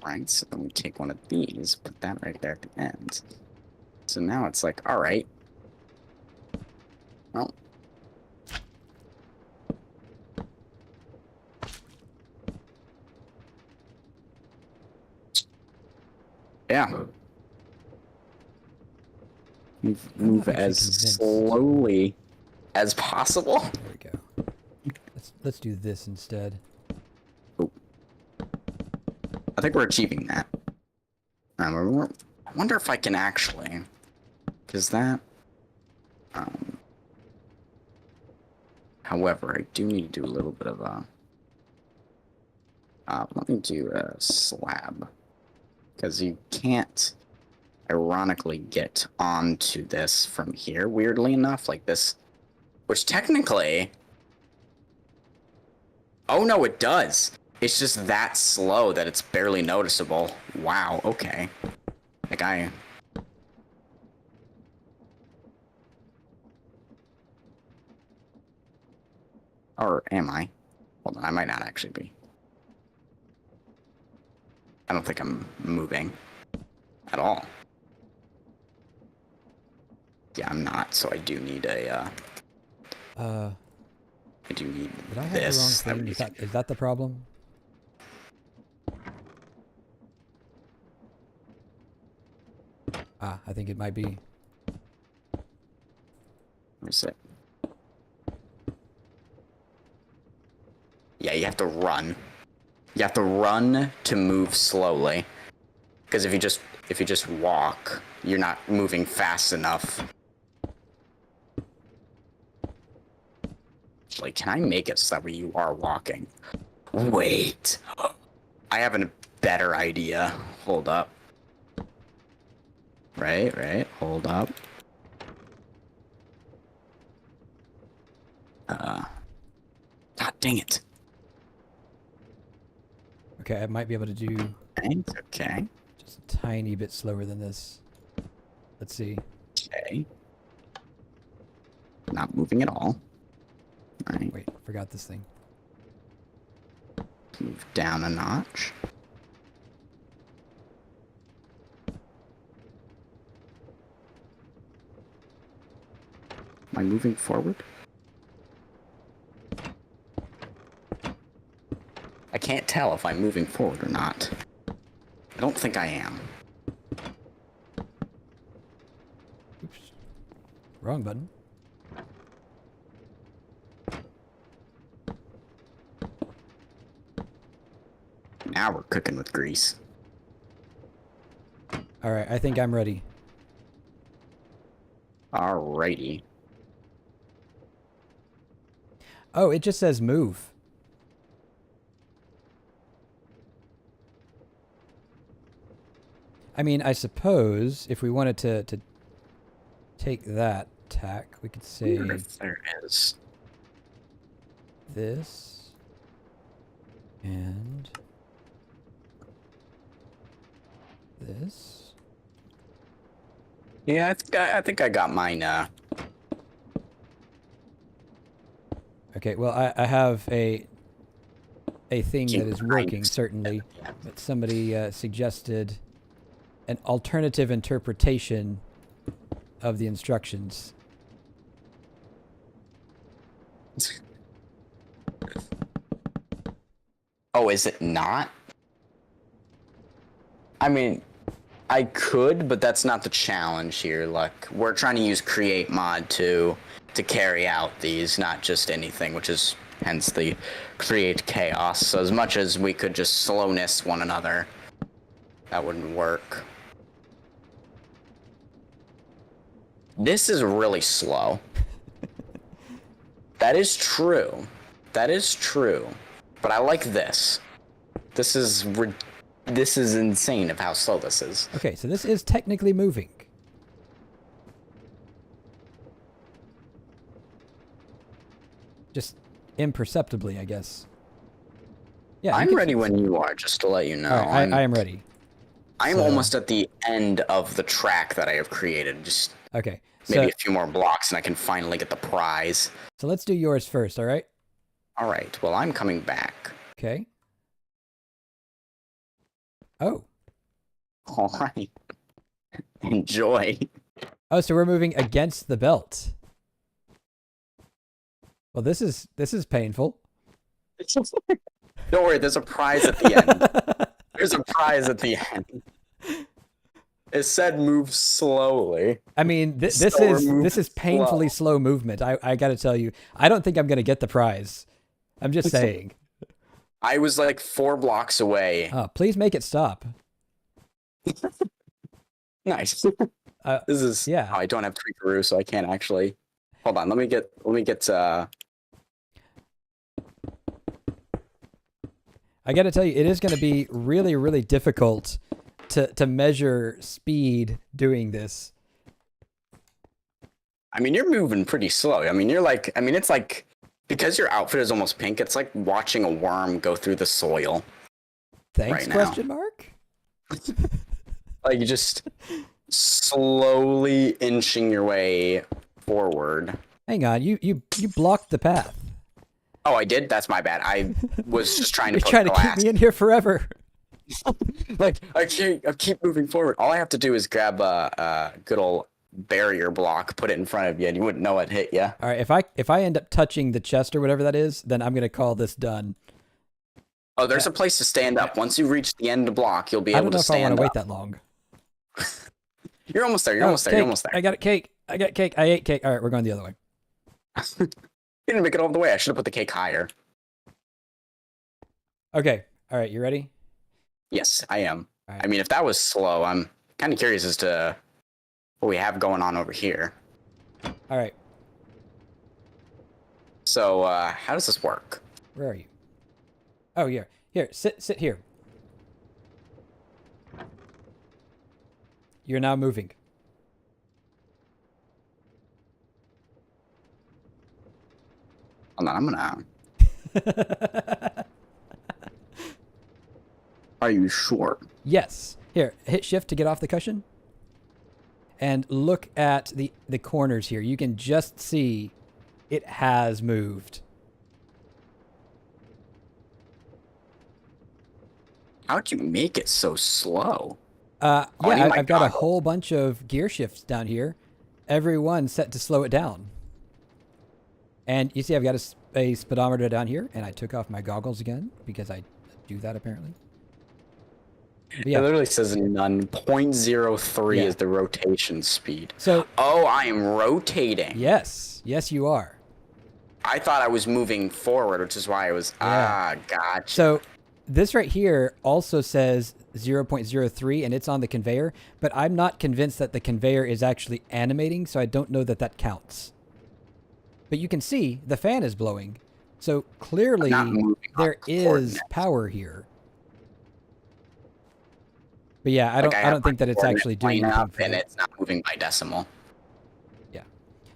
Speaker 2: Right, so then we take one of these, put that right there at the end. So now it's like, all right. Well. Yeah. Move as slowly as possible.
Speaker 1: There we go. Let's do this instead.
Speaker 2: Oh. I think we're achieving that. I wonder if I can actually, because that. However, I do need to do a little bit of a. Let me do a slab, because you can't, ironically, get onto this from here. Weirdly enough, like this, which technically. Oh no, it does. It's just that slow that it's barely noticeable. Wow, okay. Like Or am I? Hold on, I might not actually be. I don't think I'm moving at all. Yeah, I'm not, so I do need a, I do need
Speaker 1: did I have
Speaker 2: this.
Speaker 1: the wrong thing? Is that the problem? Ah, I think it might be.
Speaker 2: Where's it? Yeah, you have to run. You have to run to move slowly. Because if you just walk, you're not moving fast enough. Like, can I make it so that you are walking? Wait. I have a better idea. Hold up. Right. Hold up. God dang it.
Speaker 1: Okay, I might be able to do
Speaker 2: It's okay.
Speaker 1: just a tiny bit slower than this. Let's see.
Speaker 2: Okay. Not moving at all. All right.
Speaker 1: Wait, forgot this thing.
Speaker 2: Move down a notch. Am I moving forward? I can't tell if I'm moving forward or not. I don't think I am.
Speaker 1: Oops. Wrong button.
Speaker 2: Now we're cooking with grease.
Speaker 1: All right, I think I'm ready.
Speaker 2: Alrighty.
Speaker 1: Oh, it just says move. I mean, I suppose if we wanted to take that tack, we could say
Speaker 2: If there is.
Speaker 1: this and this.
Speaker 2: Yeah, I think I got mine.
Speaker 1: Okay, well, I have a thing that is working, certainly, but somebody suggested an alternative interpretation of the instructions.
Speaker 2: Oh, is it not? I mean, I could, but that's not the challenge here. Like, we're trying to use create mod to to carry out these, not just anything, which is hence the create chaos. So as much as we could just slowness one another, that wouldn't work. This is really slow. That is true. That is true. But I like this. This is insane of how slow this is.
Speaker 1: Okay, so this is technically moving. Just imperceptibly, I guess. Yeah,
Speaker 2: I'm ready when you are, just to let you know.
Speaker 1: Right, I am ready.
Speaker 2: I'm almost at the end of the track that I have created. Just
Speaker 1: okay,
Speaker 2: maybe a few more blocks and I can finally get the prize.
Speaker 1: So let's do yours first, all right?
Speaker 2: All right, well, I'm coming back.
Speaker 1: Okay. Oh.
Speaker 2: All right. Enjoy.
Speaker 1: Oh, so we're moving against the belt. Well, this is painful.
Speaker 2: Don't worry, there's a prize at the end. There's a prize at the end. It said move slowly.
Speaker 1: I mean, this is painfully slow movement. I got to tell you, I don't think I'm going to get the prize. I'm just saying.
Speaker 2: I was like 4 blocks away.
Speaker 1: Oh, please make it stop.
Speaker 2: Nice. This is
Speaker 1: yeah.
Speaker 2: Oh, I don't have Tweakaroo, so I can't actually. Hold on, let me get
Speaker 1: I got to tell you, it is going to be really, really difficult to measure speed doing this.
Speaker 2: I mean, you're moving pretty slow. I mean, it's like, because your outfit is almost pink, it's like watching a worm go through the soil.
Speaker 1: Thanks,
Speaker 2: right
Speaker 1: question mark?
Speaker 2: Like, you just slowly inching your way forward.
Speaker 1: Hang on, you blocked the path.
Speaker 2: Oh, I did? That's my bad. I was just trying to
Speaker 1: You're trying to keep me in here forever.
Speaker 2: Like, I keep moving forward. All I have to do is grab a good old barrier block, put it in front of you, and you wouldn't know it hit you.
Speaker 1: All right, if I end up touching the chest or whatever that is, then I'm going to call this done.
Speaker 2: Oh, there's a place to stand up. Once you reach the end of the block, you'll be able to stand up.
Speaker 1: I don't know if I want to wait that long.
Speaker 2: You're almost there. You're almost there.
Speaker 1: Cake.
Speaker 2: You're almost there.
Speaker 1: I got a cake. I got cake. I ate cake. All right, we're going the other way.
Speaker 2: You didn't make it all the way. I should have put the cake higher.
Speaker 1: Okay. All right, you ready?
Speaker 2: Yes, I am.
Speaker 1: Right.
Speaker 2: I mean, if that was slow, I'm kind of curious as to what we have going on over here.
Speaker 1: All right.
Speaker 2: So, how does this work?
Speaker 1: Where are you? Oh, here. Here, sit here. You're now moving.
Speaker 2: Hold on, I'm gonna... Are you sure?
Speaker 1: Yes. Here, hit shift to get off the cushion. And look at the corners here. You can just see it has moved.
Speaker 2: How'd you make it so slow?
Speaker 1: Yeah, I've got a whole bunch of gear shifts down here. Every one set to slow it down. And you see I've got a speedometer down here, and I took off my goggles again because I do that apparently.
Speaker 2: Yeah. It literally says none. 0.03 is the rotation speed.
Speaker 1: So,
Speaker 2: oh, I am rotating.
Speaker 1: Yes. Yes, you are.
Speaker 2: I thought I was moving forward, which is why I was... gotcha.
Speaker 1: So this right here also says 0.03, and it's on the conveyor, but I'm not convinced that the conveyor is actually animating, so I don't know that that counts. But you can see the fan is blowing, so clearly there is power here. But yeah, I don't think that it's actually doing anything.
Speaker 2: And it's not moving by decimal.
Speaker 1: Yeah.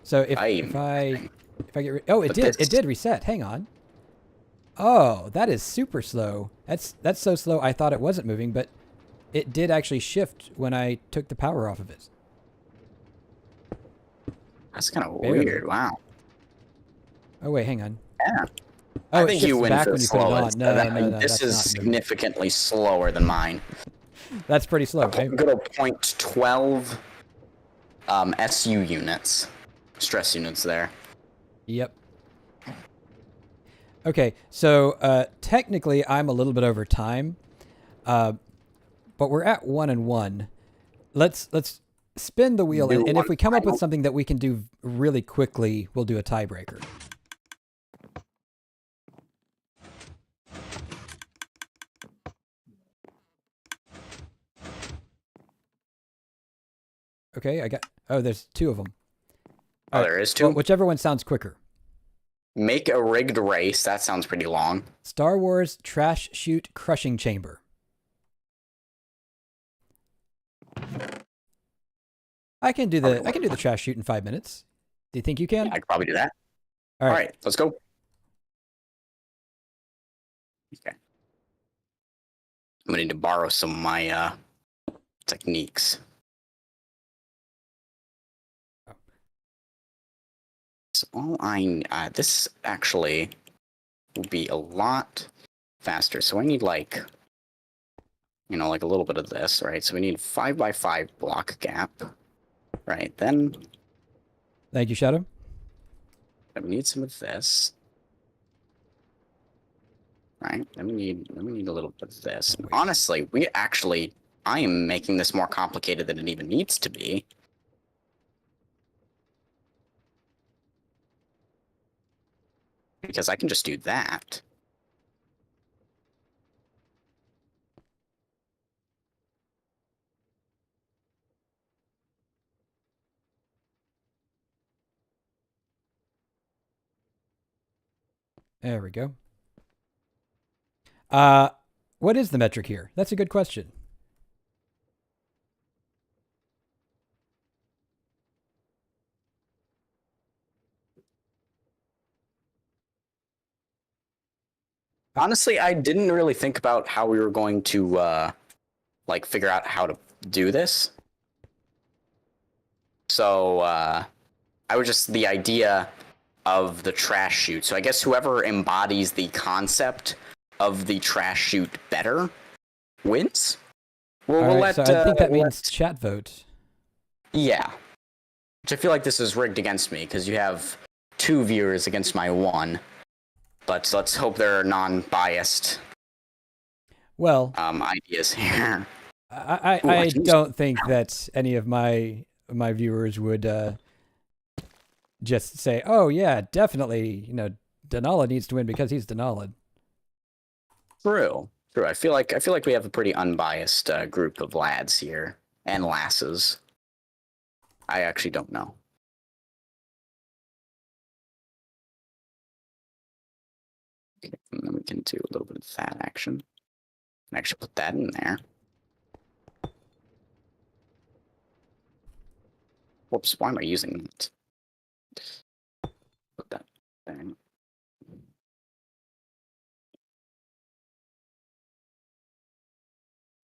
Speaker 1: So if I get it did reset. Hang on. Oh, that is super slow. That's so slow. I thought it wasn't moving, but it did actually shift when I took the power off of it.
Speaker 2: That's kind of weird. Wow.
Speaker 1: Oh wait, hang on.
Speaker 2: Yeah.
Speaker 1: Oh,
Speaker 2: I think you win for the slowest.
Speaker 1: No,
Speaker 2: this is significantly slower than mine.
Speaker 1: That's pretty slow.
Speaker 2: Good old 0.12 SU units, stress units there.
Speaker 1: Yep. Okay, so technically I'm a little bit over time, but we're at 1 and 1. Let's spin the wheel,
Speaker 2: do
Speaker 1: and if
Speaker 2: one
Speaker 1: we come up with
Speaker 2: final-
Speaker 1: something that we can do really quickly, we'll do a tiebreaker. Okay, I got. Oh, there's two of them.
Speaker 2: Oh, there is two?
Speaker 1: Well, whichever one sounds quicker.
Speaker 2: Make a rigged race. That sounds pretty long.
Speaker 1: Star Wars Trash Chute Crushing Chamber. I can do the trash chute in 5 minutes. Do you think you can?
Speaker 2: Yeah, I could probably do that.
Speaker 1: All
Speaker 2: All
Speaker 1: right.
Speaker 2: right, let's go. Okay. I'm gonna need to borrow some of my techniques. So this actually will be a lot faster. So I need like a little bit of this, right? So we need 5x5 block gap, right? Then
Speaker 1: Thank you, Shadow.
Speaker 2: we need some of this, right? Then we need a little bit of this.
Speaker 1: Wait.
Speaker 2: Honestly, I am making this more complicated than it even needs to be. Because I can just do that.
Speaker 1: There we go. What is the metric here? That's a good question.
Speaker 2: Honestly, I didn't really think about how we were going to figure out how to do this. So I was just the idea of the trash chute. So I guess whoever embodies the concept of the trash chute better wins.
Speaker 1: All right, so I think that means chat vote.
Speaker 2: Yeah. Which I feel like this is rigged against me because you have 2 viewers against my 1. But let's hope they're non-biased.
Speaker 1: Well,
Speaker 2: ideas here.
Speaker 1: I don't think that any of my viewers would just say, "Oh yeah, definitely, Denala needs to win because he's Denala."
Speaker 2: True. I feel like we have a pretty unbiased group of lads here and lasses. I actually don't know. Okay, and then we can do a little bit of that action. And actually put that in there. Whoops, why am I using that? Put that there.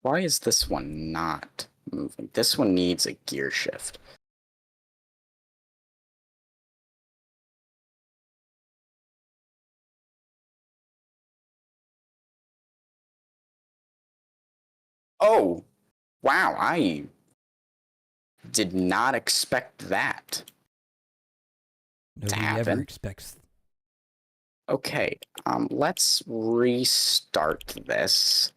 Speaker 2: Why is this one not moving? This one needs a gear shift. Oh, wow, I did not expect that.
Speaker 1: Nobody ever expects.
Speaker 2: Okay, let's restart this.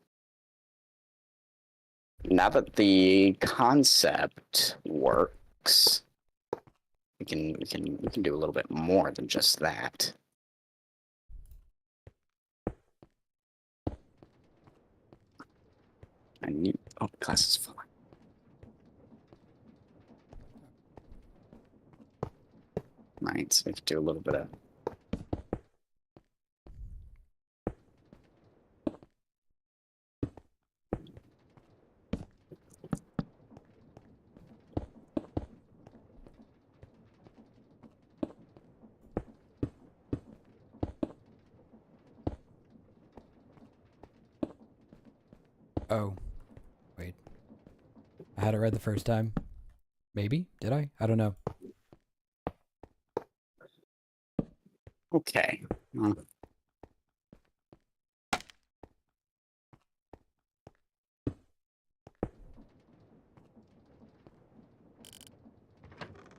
Speaker 2: Now that the concept works, we can do a little bit more than just that. Class is full. Right, so we can do a little bit of.
Speaker 1: Oh, wait. I had it read the first time. Maybe? Did I? I don't know.
Speaker 2: Okay.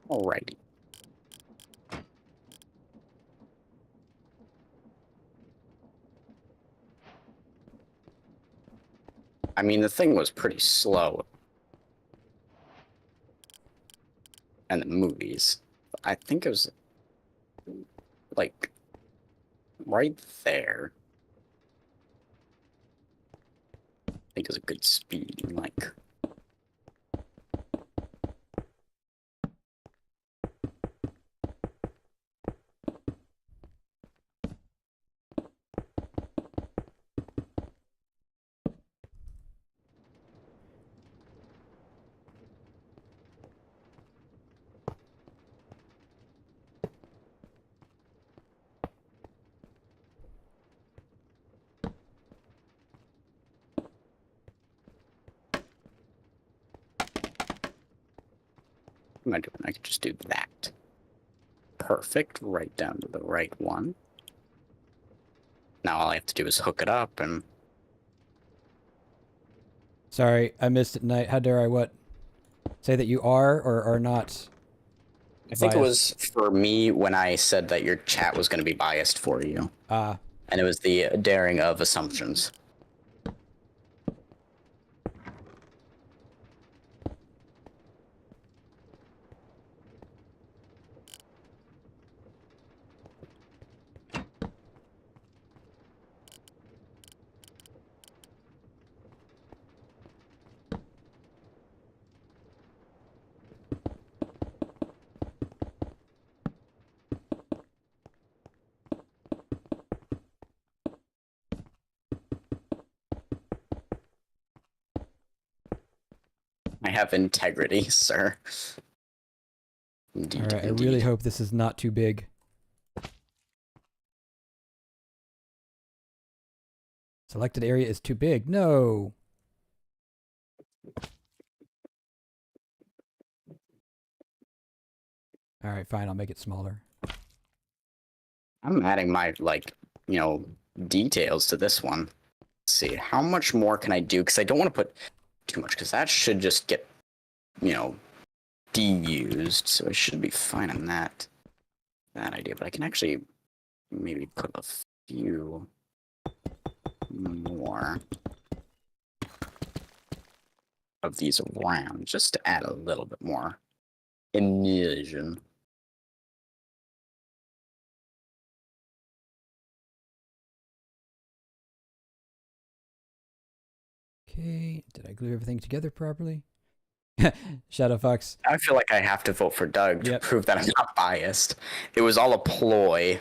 Speaker 2: Alrighty. I mean, the thing was pretty slow. and the movies. I think it was like right there. I think is a good speed. Like, what am I doing? I could just do that. Perfect. Right down to the right one. Now all I have to do is hook it up and...
Speaker 1: Sorry, I missed it tonight. How dare I what? Say that you are or are not
Speaker 2: I think it
Speaker 1: biased?
Speaker 2: was for me when I said that your chat was going to be biased for you. And it was the daring of assumptions. I have integrity, sir. Indeed,
Speaker 1: Alright, I
Speaker 2: indeed.
Speaker 1: really hope this is not too big. Selected area is too big. No! Alright, fine, I'll make it smaller.
Speaker 2: I'm adding my, like, you know, details to this one. Let's see, how much more can I do? Because I don't want to put too much, because that should just get, you know, de-used. So I should be fine on that idea. But I can actually maybe put a few more of these around, just to add a little bit more immersion.
Speaker 1: Okay, did I glue everything together properly? Shadow Fox.
Speaker 2: I feel like I have to vote for Doug to
Speaker 1: Yep.
Speaker 2: prove that I'm not biased. It was all a ploy.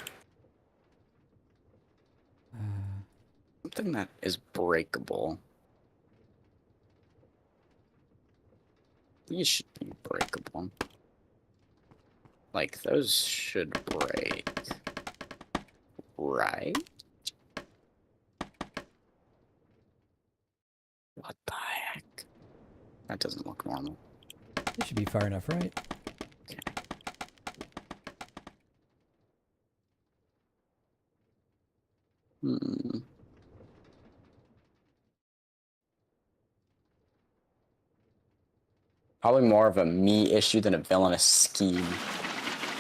Speaker 2: Something that is breakable. These should be breakable. Like, those should break. Right? What the heck? That doesn't look normal.
Speaker 1: This should be far enough, right?
Speaker 2: Okay. Probably more of a me issue than a villainous scheme.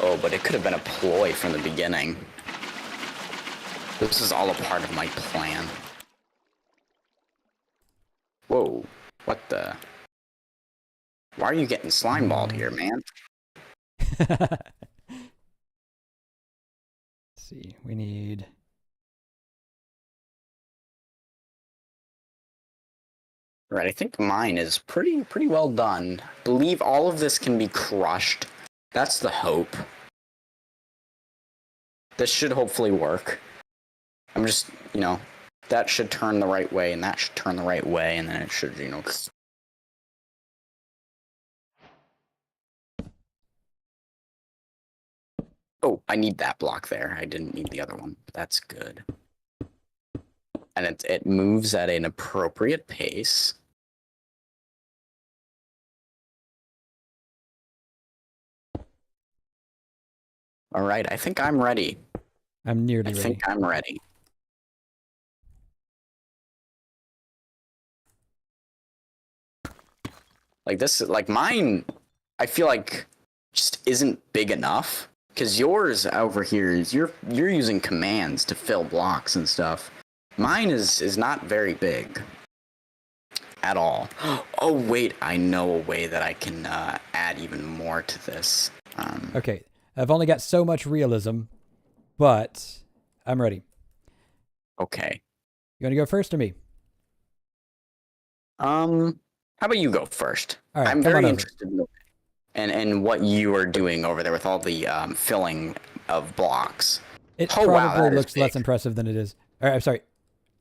Speaker 2: Oh, but it could have been a ploy from the beginning. This is all a part of my plan. Whoa, what the? Why are you getting slime balled here, man?
Speaker 1: Let's see, we need...
Speaker 2: Right, I think mine is pretty well done. Believe all of this can be crushed. That's the hope. This should hopefully work. I'm just, you know, that should turn the right way, and that should turn the right way, and then it should, you know... Oh, I need that block there. I didn't need the other one. That's good. And it moves at an appropriate pace. All right, I think I'm ready.
Speaker 1: I'm nearly
Speaker 2: I
Speaker 1: ready.
Speaker 2: think I'm ready. Like this, like mine, I feel like just isn't big enough. Because yours over here is you're using commands to fill blocks and stuff. Mine is not very big. at all. Oh wait, I know a way that I can add even more to this.
Speaker 1: Okay, I've only got so much realism, but I'm ready.
Speaker 2: Okay.
Speaker 1: You want to go first or me?
Speaker 2: How about you go first?
Speaker 1: All right,
Speaker 2: I'm
Speaker 1: come on
Speaker 2: very
Speaker 1: over.
Speaker 2: interested in what you are doing over there with all the filling of blocks.
Speaker 1: It
Speaker 2: Oh wow,
Speaker 1: probably
Speaker 2: that is
Speaker 1: looks less
Speaker 2: big.
Speaker 1: impressive than it is. Or, I'm sorry,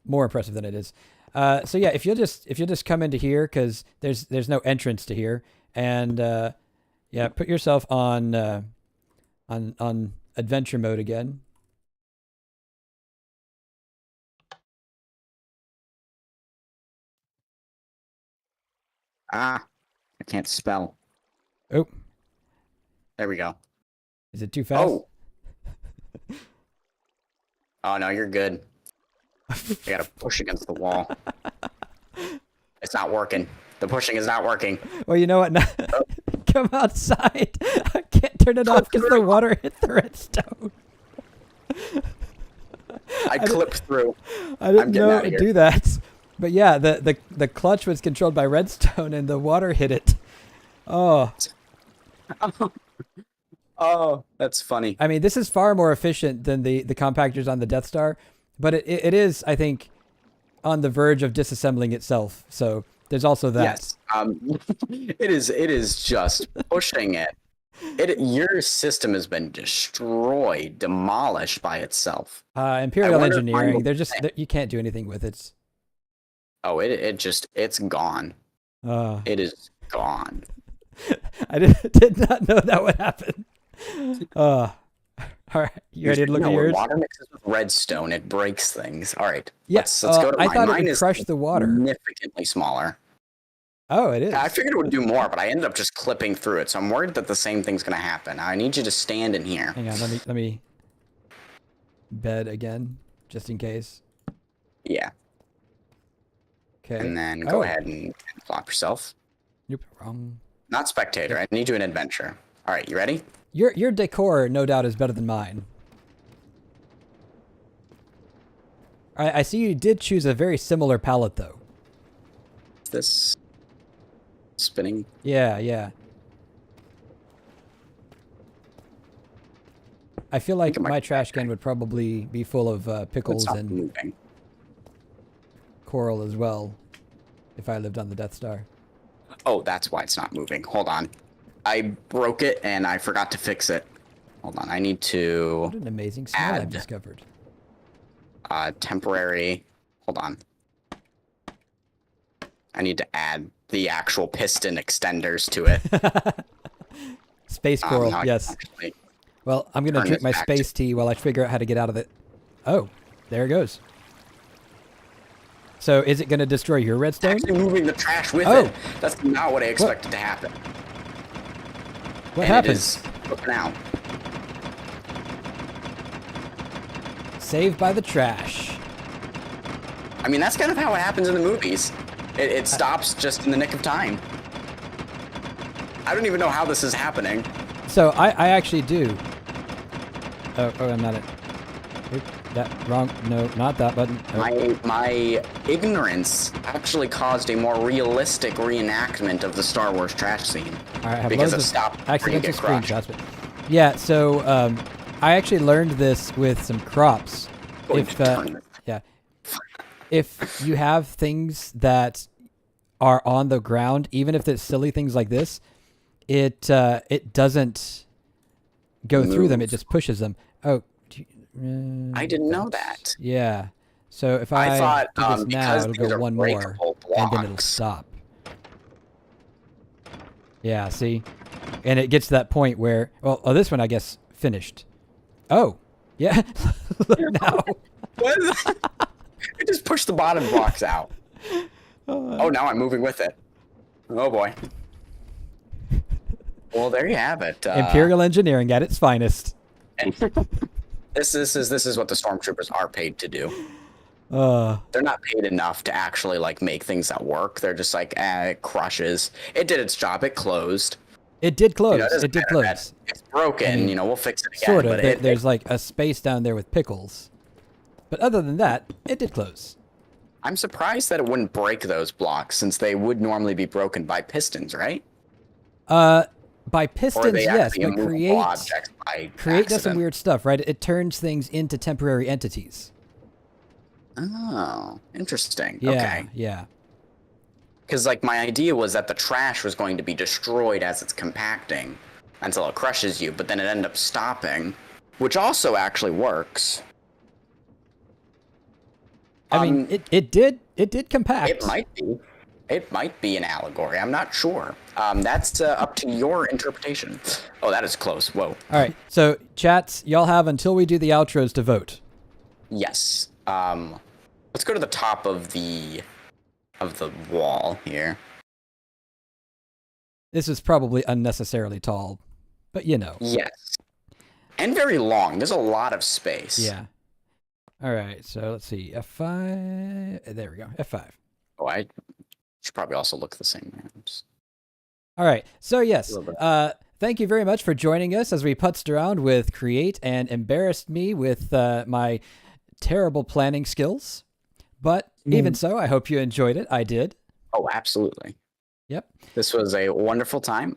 Speaker 1: more impressive than it is. So yeah, if you'll just come into here because there's no entrance to here, and yeah, put yourself on adventure mode again.
Speaker 2: Ah, I can't spell.
Speaker 1: Oh,
Speaker 2: There we go.
Speaker 1: is it too fast?
Speaker 2: Oh, oh no, you're good. I gotta push against the wall. It's not working. The pushing is not working.
Speaker 1: Well, you know what? No,
Speaker 2: Oh,
Speaker 1: come outside. I can't turn it off because the water hit the redstone.
Speaker 2: I clipped through.
Speaker 1: I didn't
Speaker 2: getting
Speaker 1: know
Speaker 2: out
Speaker 1: it
Speaker 2: of
Speaker 1: would
Speaker 2: here.
Speaker 1: do that. But yeah, the clutch was controlled by redstone and the water hit it. Oh,
Speaker 2: Oh, that's funny.
Speaker 1: I mean, this is far more efficient than the compactors on the Death Star, but it is, I think, on the verge of disassembling itself. So there's also that.
Speaker 2: Yes. It is just pushing it. Your system has been destroyed, demolished by itself.
Speaker 1: Imperial
Speaker 2: wonder if mine
Speaker 1: engineering,
Speaker 2: will
Speaker 1: they're just you can't do anything with it.
Speaker 2: Oh, it's gone.
Speaker 1: Uh,
Speaker 2: It is gone.
Speaker 1: I did not know that would happen. All right, you ready to look at
Speaker 2: When
Speaker 1: yours?
Speaker 2: water mixes with redstone, it breaks things. All right.
Speaker 1: Yeah,
Speaker 2: Let's go to
Speaker 1: I
Speaker 2: mine.
Speaker 1: thought it
Speaker 2: Mine
Speaker 1: would
Speaker 2: is
Speaker 1: crush the water.
Speaker 2: significantly smaller.
Speaker 1: Oh, it is.
Speaker 2: I figured it would do more, but I ended up just clipping through it. So I'm worried that the same thing's gonna happen. I need you to stand in here.
Speaker 1: Hang on, let me bed again, just in case.
Speaker 2: Yeah.
Speaker 1: Okay.
Speaker 2: And then
Speaker 1: Oh.
Speaker 2: go ahead and flop yourself.
Speaker 1: Nope, wrong.
Speaker 2: Not spectator. I need you an adventure. All right, you ready?
Speaker 1: Your decor, no doubt, is better than mine. I see you did choose a very similar palette, though.
Speaker 2: Is this spinning?
Speaker 1: Yeah, yeah. I feel like
Speaker 2: think it might
Speaker 1: my
Speaker 2: be
Speaker 1: trash can would probably be full of
Speaker 2: It's
Speaker 1: pickles
Speaker 2: not
Speaker 1: and
Speaker 2: moving.
Speaker 1: coral as well, if I lived on the Death Star.
Speaker 2: Oh, that's why it's not moving. Hold on. I broke it and I forgot to fix it. Hold on. I need
Speaker 1: What
Speaker 2: to
Speaker 1: an amazing smell I've
Speaker 2: add
Speaker 1: discovered.
Speaker 2: temporary. Hold on. I need to add the actual piston extenders to it.
Speaker 1: Space coral,
Speaker 2: Now I can
Speaker 1: yes.
Speaker 2: actually-
Speaker 1: Well, I'm going to
Speaker 2: turn
Speaker 1: drink
Speaker 2: this
Speaker 1: my
Speaker 2: back to-
Speaker 1: space tea while I figure out how to get out of it. Oh, there it goes. So is it going to destroy your redstone?
Speaker 2: Actually moving the trash with
Speaker 1: Oh.
Speaker 2: it. That's not what I expected to happen.
Speaker 1: What
Speaker 2: And
Speaker 1: happened?
Speaker 2: it is looking out.
Speaker 1: Saved by the trash.
Speaker 2: I mean, that's kind of how it happens in the movies. It stops just in the nick of time. I don't even know how this is happening.
Speaker 1: So I actually do. Oh, I'm not it. Oop, that wrong. No, not that button. Oh.
Speaker 2: My ignorance actually caused a more realistic reenactment of the Star Wars trash scene.
Speaker 1: All right, I have
Speaker 2: because
Speaker 1: loads
Speaker 2: it
Speaker 1: of
Speaker 2: stopped before you
Speaker 1: accidental
Speaker 2: get crushed.
Speaker 1: screenshots. But yeah, so I actually learned this with some crops.
Speaker 2: Going
Speaker 1: If
Speaker 2: to turn this.
Speaker 1: yeah, if you have things that are on the ground, even if it's silly things like this, it doesn't go through them. It
Speaker 2: Move.
Speaker 1: just pushes them. Oh,
Speaker 2: I didn't know that.
Speaker 1: yeah. So if I,
Speaker 2: thought,
Speaker 1: do this now,
Speaker 2: because
Speaker 1: it'll
Speaker 2: these
Speaker 1: go
Speaker 2: are
Speaker 1: one more,
Speaker 2: breakable
Speaker 1: and then it'll
Speaker 2: blocks.
Speaker 1: stop. Yeah, see? And it gets to that point where, well, oh, this one, I guess, finished. Oh, yeah. Look now.
Speaker 2: What is that? It just pushed the bottom blocks out. Oh, now I'm moving with it. Oh boy. Well, there you have it.
Speaker 1: Imperial engineering at its finest.
Speaker 2: This is what the stormtroopers are paid to do. They're not paid enough to actually like make things that work. They're just like, it crushes. It did its job. It closed.
Speaker 1: It did close.
Speaker 2: You know,
Speaker 1: It did
Speaker 2: matter that
Speaker 1: close.
Speaker 2: It's broken.
Speaker 1: I mean,
Speaker 2: We'll fix it again.
Speaker 1: Sort of.
Speaker 2: But
Speaker 1: There's like a space down there with pickles. But other than that, it did close.
Speaker 2: I'm surprised that it wouldn't break those blocks since they would normally be broken by pistons, right?
Speaker 1: By
Speaker 2: Or are
Speaker 1: pistons,
Speaker 2: they
Speaker 1: yes,
Speaker 2: actually
Speaker 1: but
Speaker 2: immovable objects by
Speaker 1: create does some
Speaker 2: accident?
Speaker 1: weird stuff, right? It turns things into temporary entities.
Speaker 2: Oh, interesting.
Speaker 1: Yeah,
Speaker 2: Okay.
Speaker 1: yeah.
Speaker 2: Because, like, my idea was that the trash was going to be destroyed as it's compacting until it crushes you, but then it ended up stopping, which also actually works.
Speaker 1: I mean,
Speaker 2: Um,
Speaker 1: it did
Speaker 2: it
Speaker 1: compact.
Speaker 2: might be. It might be an allegory. I'm not sure. That's up to your interpretation. Oh, that is close. Whoa.
Speaker 1: All right, so chats, y'all have until we do the outros to vote.
Speaker 2: Yes. Let's go to the top of the wall here.
Speaker 1: This is probably unnecessarily tall, but you know.
Speaker 2: Yes. And very long. There's a lot of space.
Speaker 1: Yeah. All right, so let's see. F5. There we go. F5.
Speaker 2: Oh, I should probably also look the same.
Speaker 1: All right. So yes,
Speaker 2: A little bit.
Speaker 1: thank you very much for joining us as we putzed around with Create and embarrassed me with my terrible planning skills. But even so, I hope you enjoyed it. I did.
Speaker 2: Oh, absolutely.
Speaker 1: Yep.
Speaker 2: This was a wonderful time.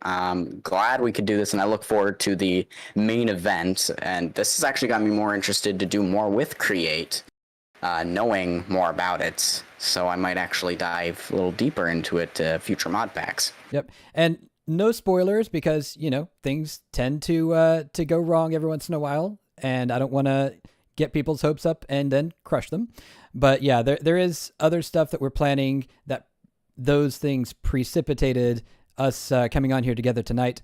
Speaker 2: Glad we could do this, and I look forward to the main event. And this has actually got me more interested to do more with Create, knowing more about it. So I might actually dive a little deeper into it future mod packs.
Speaker 1: Yep. And no spoilers because, you know, things tend to go wrong every once in a while, and I don't want to get people's hopes up and then crush them. But yeah, there is other stuff that we're planning that those things precipitated us coming on here together tonight.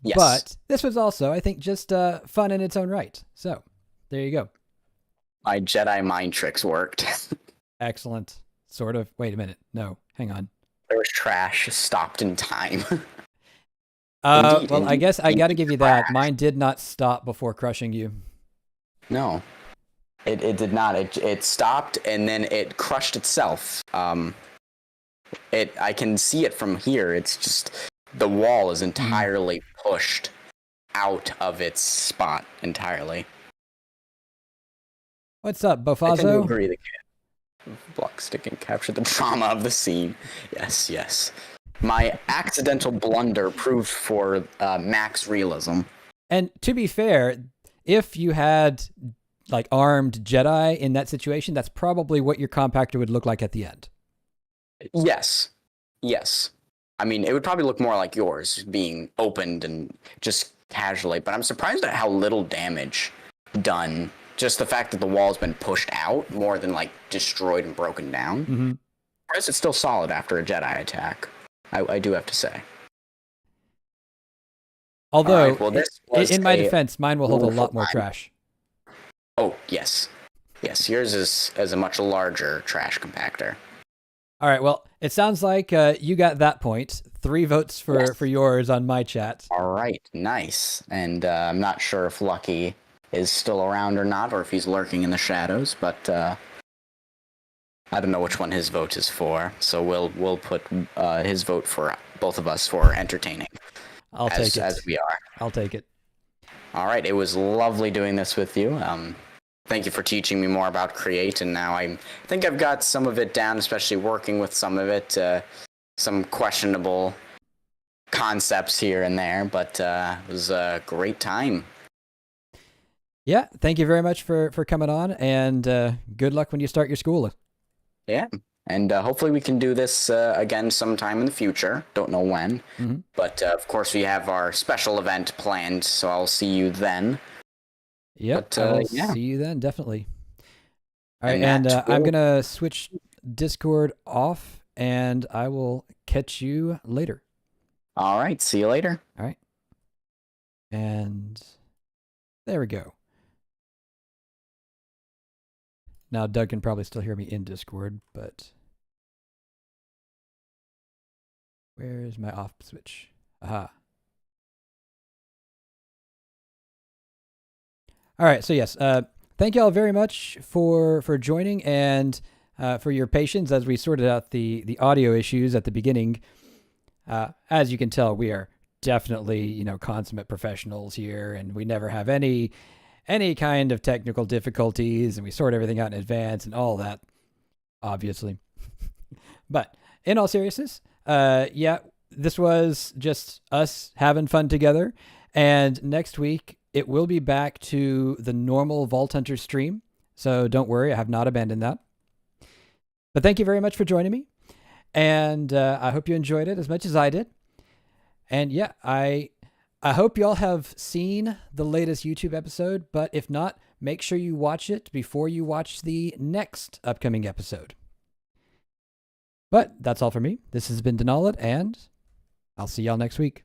Speaker 2: Yes.
Speaker 1: But this was also, I think, just fun in its own right. So there you go.
Speaker 2: My Jedi mind tricks worked.
Speaker 1: Excellent. Sort of. Wait a minute. No, hang on.
Speaker 2: There was trash stopped in time.
Speaker 1: Well, I guess I got to
Speaker 2: indeed
Speaker 1: give you that.
Speaker 2: trash.
Speaker 1: Mine did not stop before crushing you.
Speaker 2: No, it did not. It stopped and then it crushed itself. I can see it from here. It's just the wall is entirely pushed out of its spot entirely.
Speaker 1: What's up,
Speaker 2: I tend to
Speaker 1: Bofazo?
Speaker 2: agree. The block stick and capture the trauma of the scene. Yes, yes. My accidental blunder proved for max realism.
Speaker 1: And to be fair, if you had like armed Jedi in that situation, that's probably what your compactor would look like at the end.
Speaker 2: Yes, yes. I mean, it would probably look more like yours, being opened and just casually. But I'm surprised at how little damage done. Just the fact that the wall's been pushed out more than like destroyed and broken down.
Speaker 1: Mm-hmm.
Speaker 2: Whereas it's still solid after a Jedi attack. I do have to say.
Speaker 1: Although,
Speaker 2: Right, well, this was
Speaker 1: in my
Speaker 2: a
Speaker 1: defense, mine will hold a
Speaker 2: wonderful
Speaker 1: lot more
Speaker 2: time.
Speaker 1: trash.
Speaker 2: Oh, yes. Yes, yours is a much larger trash compactor.
Speaker 1: All right. Well, it sounds like you got that point. 3 votes for yours on my chat.
Speaker 2: All right, nice. And I'm not sure if Lucky is still around or not, or if he's lurking in the shadows, but I don't know which one his vote is for. So we'll put his vote for both of us for entertaining.
Speaker 1: I'll take it.
Speaker 2: As we are.
Speaker 1: I'll take it.
Speaker 2: All right, it was lovely doing this with you. Thank you for teaching me more about Create, and now I think I've got some of it down, especially working with some of it. Some questionable concepts here and there, but it was a great time.
Speaker 1: Yeah. Thank you very much for coming on, and good luck when you start your school.
Speaker 2: Yeah, and hopefully we can do this again sometime in the future. Don't know when, but of course we have our special event planned, so I'll see you then.
Speaker 1: Yep.
Speaker 2: But,
Speaker 1: I'll
Speaker 2: yeah.
Speaker 1: see you then, definitely. All right,
Speaker 2: And
Speaker 1: and
Speaker 2: that
Speaker 1: I'm
Speaker 2: will-
Speaker 1: gonna switch Discord off, and I will catch you later.
Speaker 2: All right, see you later.
Speaker 1: All right. And there we go. Now Doug can probably still hear me in Discord, but where's my off switch? Aha. All right, so yes, thank you all very much for joining and for your patience as we sorted out the audio issues at the beginning. As you can tell, we are definitely consummate professionals here, and we never have any kind of technical difficulties, and we sort everything out in advance and all that. obviously. But in all seriousness, yeah, this was just us having fun together. And next week, it will be back to the normal Vault Hunter stream. So don't worry, I have not abandoned that. But thank you very much for joining me. And I hope you enjoyed it as much as I did. And yeah, I hope y'all have seen the latest YouTube episode. But if not, make sure you watch it before you watch the next upcoming episode. But that's all for me. This has been Denalid, and I'll see y'all next week.